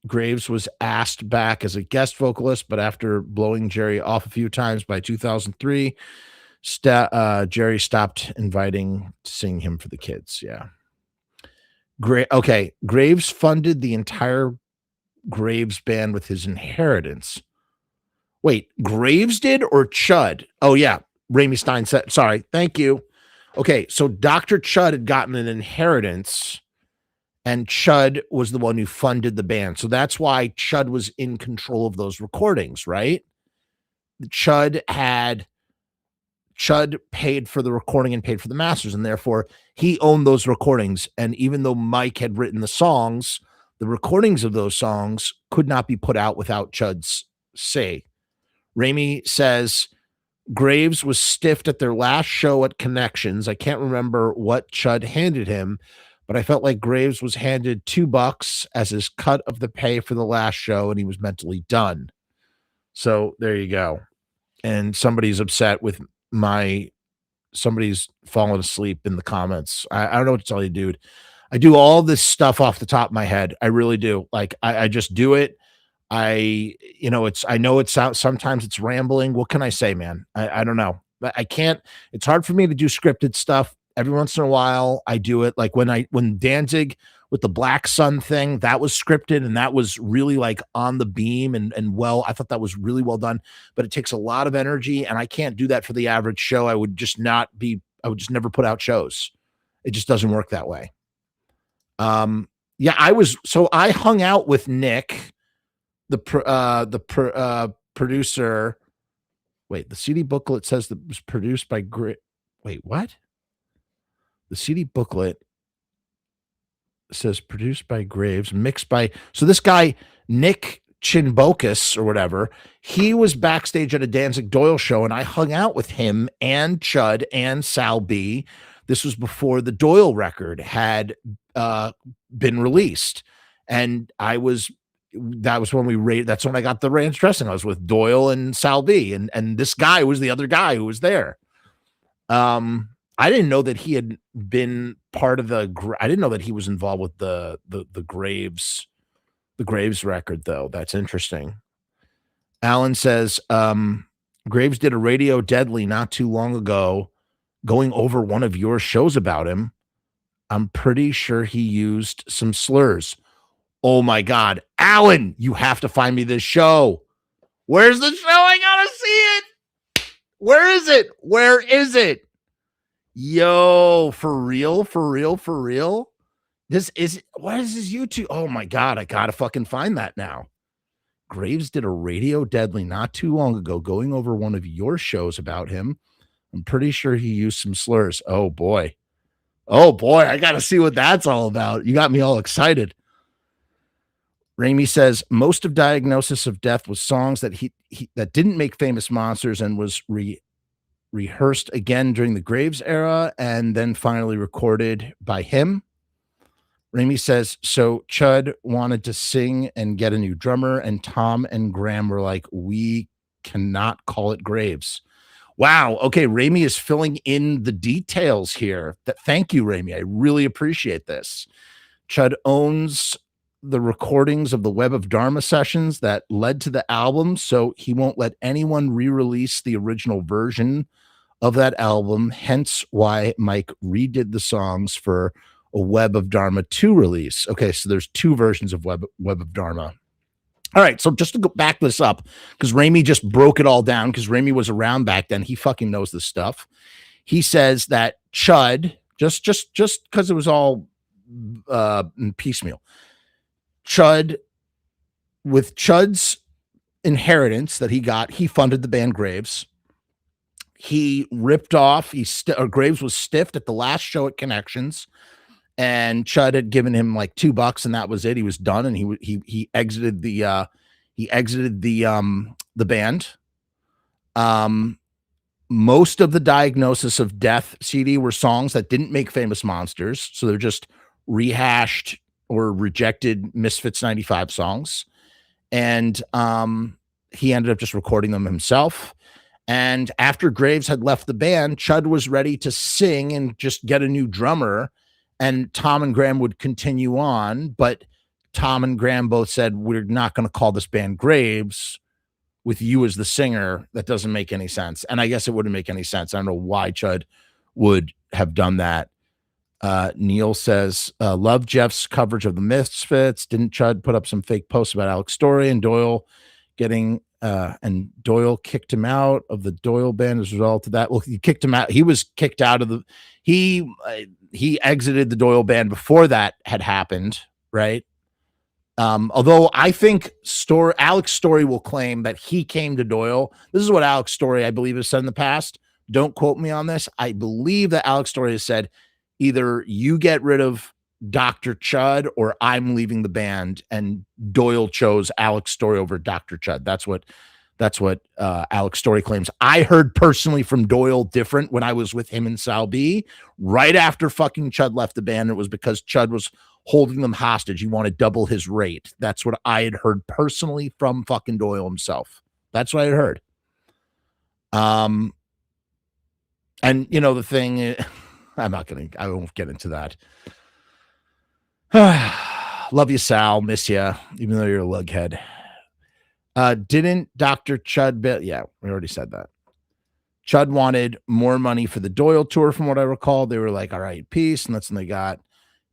Graves was asked back as a guest vocalist, but after blowing Jerry off a few times by 2003, Jerry stopped inviting to sing him for the kids. Yeah. Okay. Graves funded the entire Graves band with his inheritance. Wait, Graves did or Chud? Oh, yeah. Raimi Stein said, sorry. Thank you. Okay. So Dr. Chud had gotten an inheritance and Chud was the one who funded the band. So that's why Chud was in control of those recordings, right? Chud paid for the recording and paid for the masters, and therefore he owned those recordings. And even though Mike had written the songs, the recordings of those songs could not be put out without Chud's say. Raimi says Graves was stiffed at their last show at Connections. I can't remember what Chud handed him, but I felt like Graves was handed $2 as his cut of the pay for the last show, and he was mentally done. So there you go. And somebody's upset with somebody's fallen asleep in the comments. I don't know what to tell you, dude. I do all this stuff off the top of my head. I really do. Like I just do it. I know sometimes it's rambling. What can I say, man? I don't know. I can't, it's hard for me to do scripted stuff. Every once in a while I do it. Like when Danzig with the Black Sun thing, that was scripted and that was really like on the beam and well, I thought that was really well done, but it takes a lot of energy and I can't do that for the average show. I would just never put out shows. It just doesn't work that way. Yeah, I hung out with Nick, the producer. Wait, the CD booklet says that it was produced by Wait, what? The CD booklet says produced by Graves, mixed by, so this guy, Nick Chinbokas or whatever, he was backstage at a Danzig Doyle show and I hung out with him and Chud and Sal B. This was before the Doyle record had been released. And that was when that's when I got the ranch dressing. I was with Doyle and Sal B. And this guy was the other guy who was there. I didn't know that he had been part of I didn't know that he was involved with the Graves record, though. That's interesting. Alan says, Graves did a Radio Deadly not too long ago, going over one of your shows about him. I'm pretty sure he used some slurs. Oh my God. Alan, you have to find me this show. Where's the show? I gotta see it. Where is it? Where is it? Yo, for real? What is this YouTube? Oh my God, I gotta fucking find that now. Graves did a Radio Deadly not too long ago, going over one of your shows about him. I'm pretty sure he used some slurs. Oh boy, I gotta see what that's all about. You got me all excited. Raimi says most of Diagnosis of Death was songs that he that didn't make Famous Monsters and was rehearsed again during the Graves era and then finally recorded by him. Ramey says, so Chud wanted to sing and get a new drummer, and Tom and Graham were like, we cannot call it Graves. Wow. Okay. Ramey is filling in the details here. Thank you, Ramey. I really appreciate this. Chud owns the recordings of the Web of Dharma sessions that led to the album, so he won't let anyone re-release the original version of that album, hence why Mike redid the songs for a Web of Dharma 2 release. Okay, so there's 2 versions of Web of Dharma. All right, so just to go back this up, because Ramey just broke it all down, because Ramey was around back then. He fucking knows this stuff. He says that Chud, just because it was all piecemeal, Chud, with Chud's inheritance that he got, he funded the band Graves. He ripped off, Graves was stiffed at the last show at Connections, and Chud had given him like $2 and that was it. He was done, and he exited the band. Most of the Diagnosis of Death CD were songs that didn't make Famous Monsters, so they're just rehashed or rejected Misfits 95 songs. And he ended up just recording them himself. And after Graves had left the band, Chud was ready to sing and just get a new drummer. And Tom and Graham would continue on. But Tom and Graham both said, we're not going to call this band Graves with you as the singer. That doesn't make any sense. And I guess it wouldn't make any sense. I don't know why Chud would have done that. Neil says, love Jeff's coverage of the Misfits. Didn't Chud put up some fake posts about Alex Story and Doyle getting, and Doyle kicked him out of the Doyle band as a result of that? Well, he kicked him out. He was kicked out of the, he exited the Doyle band before that had happened, right? Although I think Alex Story will claim that he came to Doyle. This is what Alex Story, I believe, has said in the past. Don't quote me on this. I believe that Alex Story has said, either you get rid of Dr. Chud or I'm leaving the band, and Doyle chose Alex Story over Dr. Chud. That's what Alex Story claims. I heard personally from Doyle different when I was with him and Sal B right after fucking Chud left the band. It was because Chud was holding them hostage. He wanted double his rate. That's what I had heard personally from fucking Doyle himself. That's what I had heard. And you know, the thing, I won't get into that. Love you, Sal. Miss you, even though you're a lughead. Didn't Dr. Chud, yeah, we already said that. Chud wanted more money for the Doyle tour, from what I recall. They were like, all right, peace. And that's when they got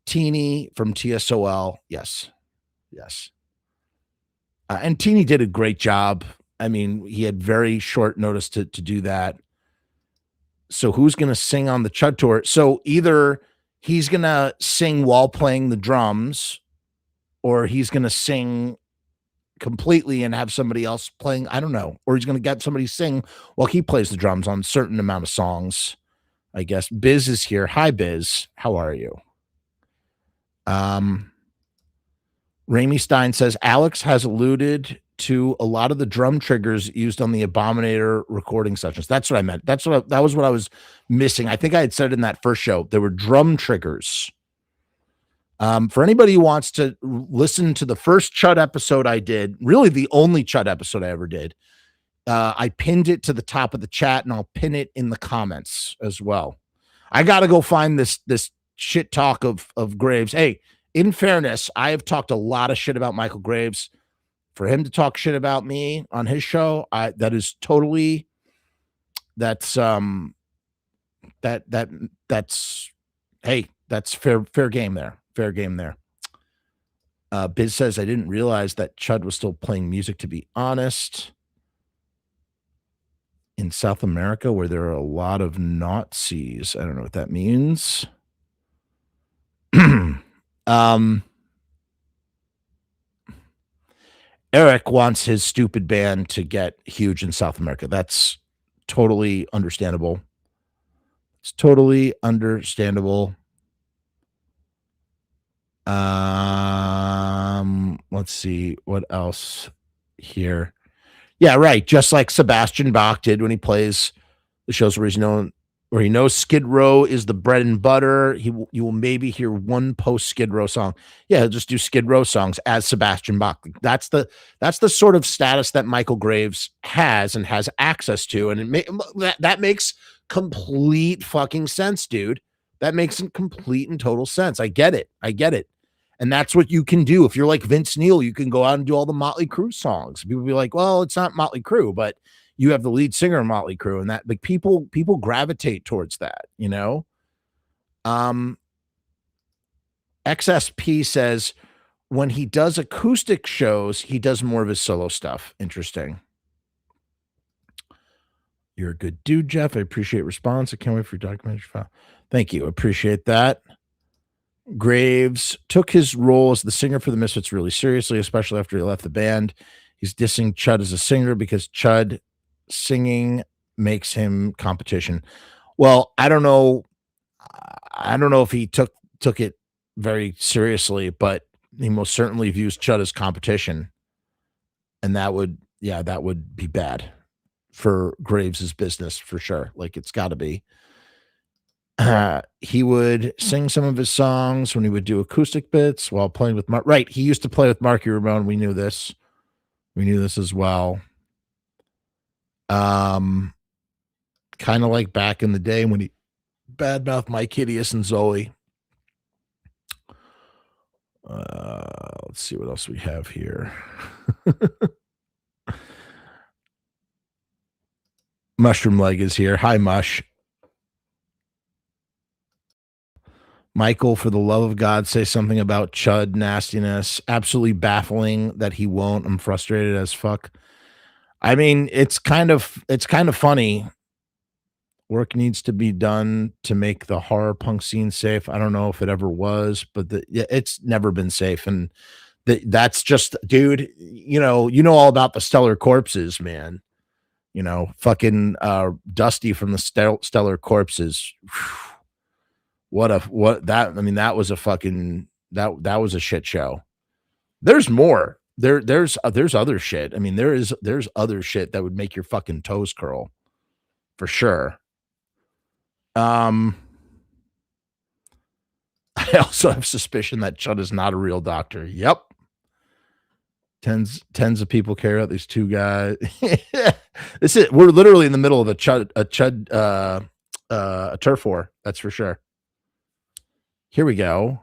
Teeny from TSOL. Yes. And Teeny did a great job. I mean, he had very short notice to do that. So who's going to sing on the Chud tour? So either he's going to sing while playing the drums, or he's going to sing completely and have somebody else playing. I don't know. Or he's going to get somebody sing while he plays the drums on a certain amount of songs, I guess. Biz is here. Hi, Biz. How are you? Ramey Stein says, Alex has alluded to a lot of the drum triggers used on the Abominator recording sessions. That's what I meant. That was what I was missing. I think I had said in that first show, there were drum triggers. For anybody who wants to listen to the first Chud episode I did, really the only Chud episode I ever did, I pinned it to the top of the chat, and I'll pin it in the comments as well. I got to go find this shit talk of Graves. Hey, in fairness, I have talked a lot of shit about Michael Graves. For him to talk shit about me on his show, that's hey, that's fair game there. Fair game there. Biz says, I didn't realize that Chud was still playing music, to be honest. In South America, where there are a lot of Nazis. I don't know what that means. Eric wants his stupid band to get huge in South America. That's totally understandable. It's totally understandable. Let's see what else here. Yeah, right. Just like Sebastian Bach did when he plays The shows where he knows Skid Row is the bread and butter. You will maybe hear one post Skid Row song. Yeah, he'll just do Skid Row songs as Sebastian Bach. That's the sort of status that Michael Graves has and has access to, and that makes complete fucking sense, dude. That makes complete and total sense. I get it. And that's what you can do. If you're like Vince Neil, you can go out and do all the Motley Crue songs. People be like, well, it's not Motley Crue, but you have the lead singer of Motley Crue, and that like people gravitate towards that, you know? XSP says when he does acoustic shows, he does more of his solo stuff. Interesting. You're a good dude, Jeff. I appreciate response. I can't wait for your documentary file. Thank you. Appreciate that. Graves took his role as the singer for the Misfits really seriously, especially after he left the band. He's dissing Chud as a singer because Chud singing makes him competition. Well, I don't know if he took it very seriously, but he most certainly views Chud as competition. And that would be bad for Graves's business for sure. Like it's got to be. He would sing some of his songs when he would do acoustic bits while playing with Mark. Right. He used to play with Marky Ramone. We knew this. We knew this as well. Kind of like back in the day when he badmouthed Mike Hideous and Zoe. Let's see what else we have here. Mushroom Leg is here. Hi, Mush. Michael, for the love of God, say something about Chud nastiness. Absolutely baffling that he won't. I'm frustrated as fuck. I mean, it's kind of funny. Work needs to be done to make the horror punk scene safe. I don't know if it ever was, but it's never been safe. And that's just, dude, you know all about the Stellar Corpses, man. You know, fucking Dusty from the Stellar Corpses. That was a fucking that was a shit show. There's more. There's other shit. I mean, there's other shit that would make your fucking toes curl for sure. I also have suspicion that Chud is not a real doctor. Yep. Tens of people carry out these two guys. We're literally in the middle of a turf war. That's for sure. Here we go.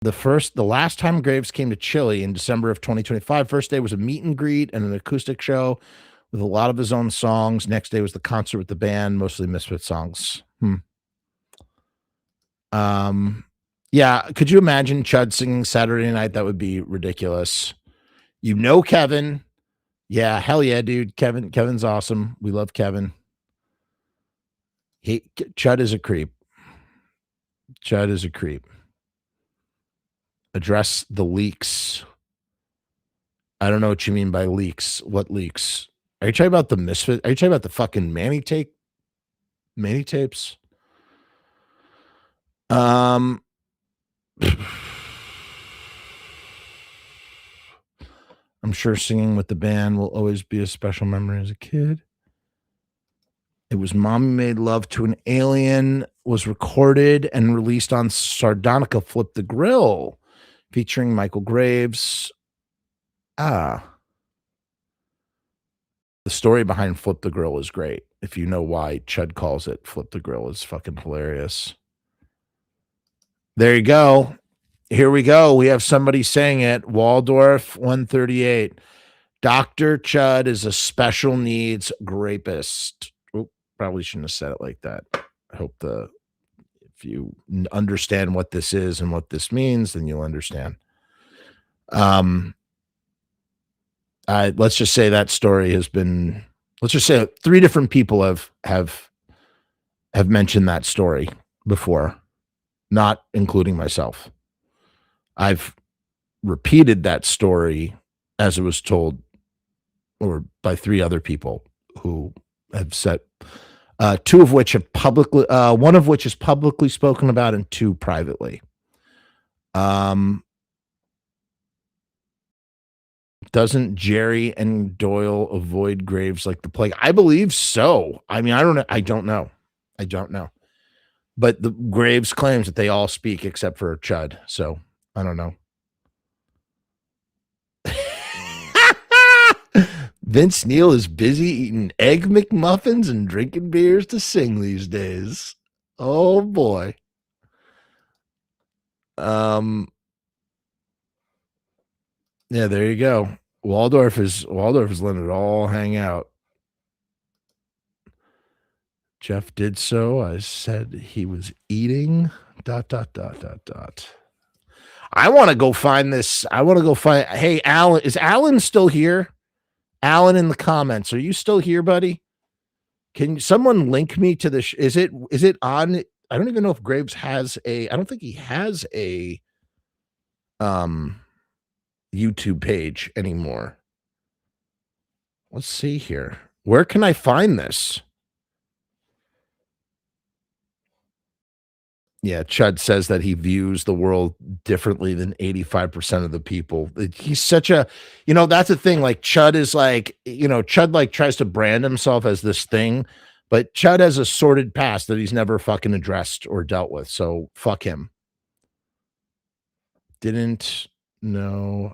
The last time Graves came to Chile in December of 2025, first day was a meet and greet and an acoustic show with a lot of his own songs. Next day was the concert with the band, mostly Misfits songs. Yeah, could you imagine Chud singing Saturday Night? That would be ridiculous. You know Kevin. Yeah, hell yeah, dude. Kevin's awesome. We love Kevin. Chud is a creep. Chud is a creep. Address the leaks. I don't know what you mean by leaks. What leaks? Are you talking about the Misfit? Are you talking about the fucking Manny tapes? I'm sure singing with the band will always be a special memory as a kid. It was Mommy Made Love to an Alien, was recorded and released on Sardonica Flip the Grill, featuring Michael Graves. The story behind Flip the Grill is great. If you know why Chud calls it Flip the Grill, it's fucking hilarious. There you go. Here we go. We have somebody saying it. Waldorf 138. Dr. Chud is a special needs rapist. Probably shouldn't have said it like that. I hope if you understand what this is and what this means, then you'll understand. Let's just say that story has been, let's just say 3 different people have mentioned that story before, not including myself. I've repeated that story as it was told or by 3 other people who have said, 2 of which have publicly, one of which is publicly spoken about and 2 privately. Doesn't Jerry and Doyle avoid Graves like the plague? I believe so. I mean, I don't know. I don't know. But the Graves claims that they all speak except for Chud. So I don't know. Vince Neil is busy eating egg McMuffins and drinking beers to sing these days. Oh boy. Yeah, there you go. Waldorf is letting it all hang out. Jeff did so. I said he was eating ... I want to go find this. Hey, Alan, is Alan still here? Alan in the comments. Are you still here, buddy? Can someone link me to this? Is it on? I don't even know if Graves has I don't think he has a YouTube page anymore. Let's see here. Where can I find this? Yeah, Chud says that he views the world differently than 85% of the people. He's such a, that's the thing. Like Chud is like, Chud like tries to brand himself as this thing, but Chud has a sordid past that he's never fucking addressed or dealt with. So fuck him. Didn't know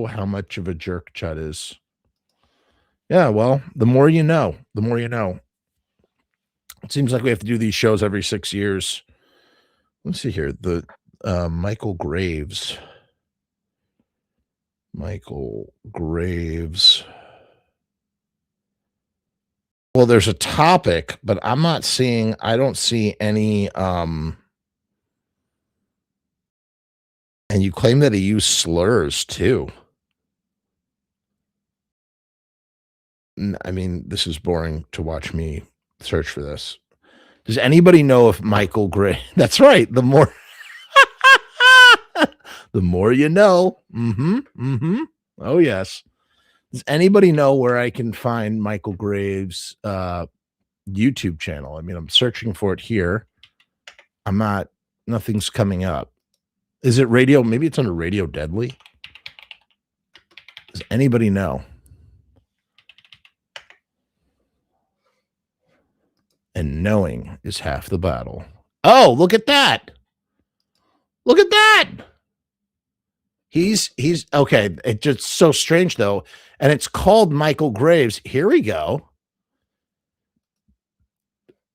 how much of a jerk Chud is. Yeah, well, the more you know, the more you know. It seems like we have to do these shows every 6 years. Let's see here. The Michale Graves. Michale Graves. Well, there's a topic, but I don't see any and you claim that he used slurs too. I mean, this is boring to watch me search for this. Does anybody know if Michale Graves? That's right. The more you know. Oh yes. Does anybody know where I can find Michale Graves' YouTube channel? I mean, I'm searching for it here. Nothing's coming up. Is it radio? Maybe it's under Radio Deadly. Does anybody know? And knowing is half the battle. Oh, look at that. Look at that. He's okay. It's just so strange though. And it's called Michale Graves. Here we go.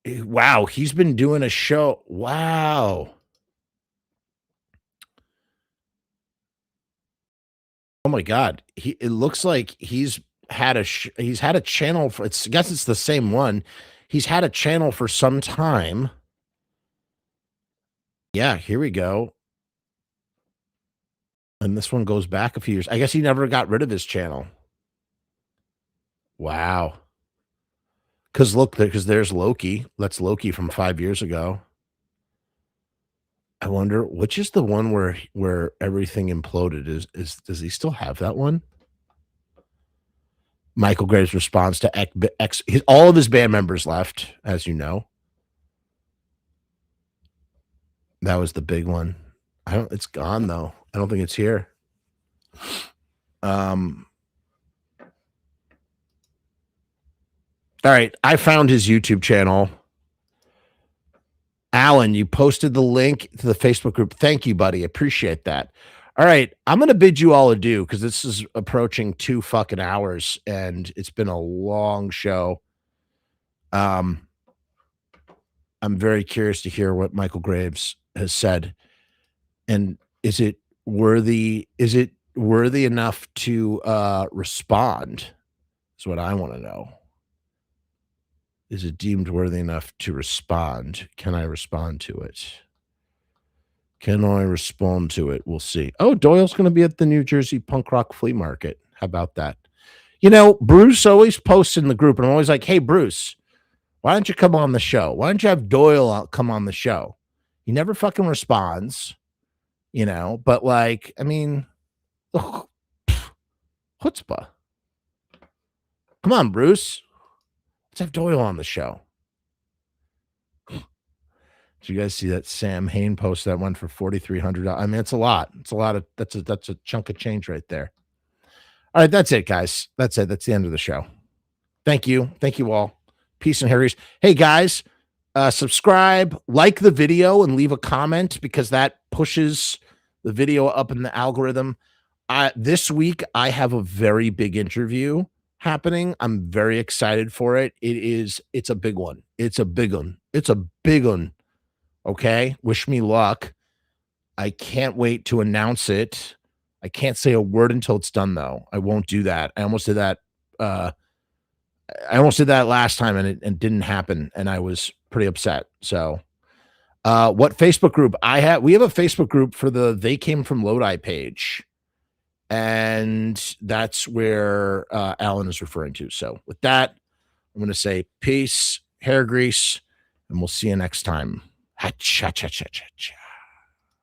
Wow. He's been doing a show. Wow. Oh my God. It looks like he's had a channel for, I guess it's the same one. He's had a channel for some time. Yeah, here we go. And this one goes back a few years. I guess he never got rid of his channel. Wow. Because there's Loki. That's Loki from 5 years ago. I wonder which is the one where everything imploded. Does he still have that one? Michale Graves' response to all of his band members left, as you know. That was the big one. It's gone though. I don't think it's here. All right, I found his YouTube channel. Alan, you posted the link to the Facebook group. Thank you, buddy. Appreciate that. All right, I'm going to bid you all adieu because this is approaching 2 fucking hours and it's been a long show. I'm very curious to hear what Michale Graves has said. And is it worthy enough to respond? Is what I want to know. Is it deemed worthy enough to respond? Can I respond to it? Can I respond to it? We'll see. Oh, Doyle's going to be at the New Jersey Punk Rock Flea Market. How about that? Bruce always posts in the group, and I'm always like, hey, Bruce, why don't you come on the show? Why don't you have Doyle come on the show? He never fucking responds, but like, I mean, chutzpah. Come on, Bruce. Let's have Doyle on the show. Did you guys see that Sam Hain post that went for $4,300? I mean, it's a lot. It's a lot of that's a chunk of change right there. All right, that's it, guys. That's it. That's the end of the show. Thank you. Thank you all. Peace and Harry's. Hey guys, subscribe, like the video, and leave a comment because that pushes the video up in the algorithm. This week I have a very big interview happening. I'm very excited for it. It's a big one. It's a big one. It's a big one. Okay. Wish me luck. I can't wait to announce it. I can't say a word until it's done though. I won't do that. I almost did that. I almost did that last time and it didn't happen. And I was pretty upset. So what Facebook group we have a Facebook group for the They Came From Lodi page. And that's where Alan is referring to. So with that, I'm going to say peace, hair grease, and we'll see you next time. Ha-cha-cha-cha-cha-cha.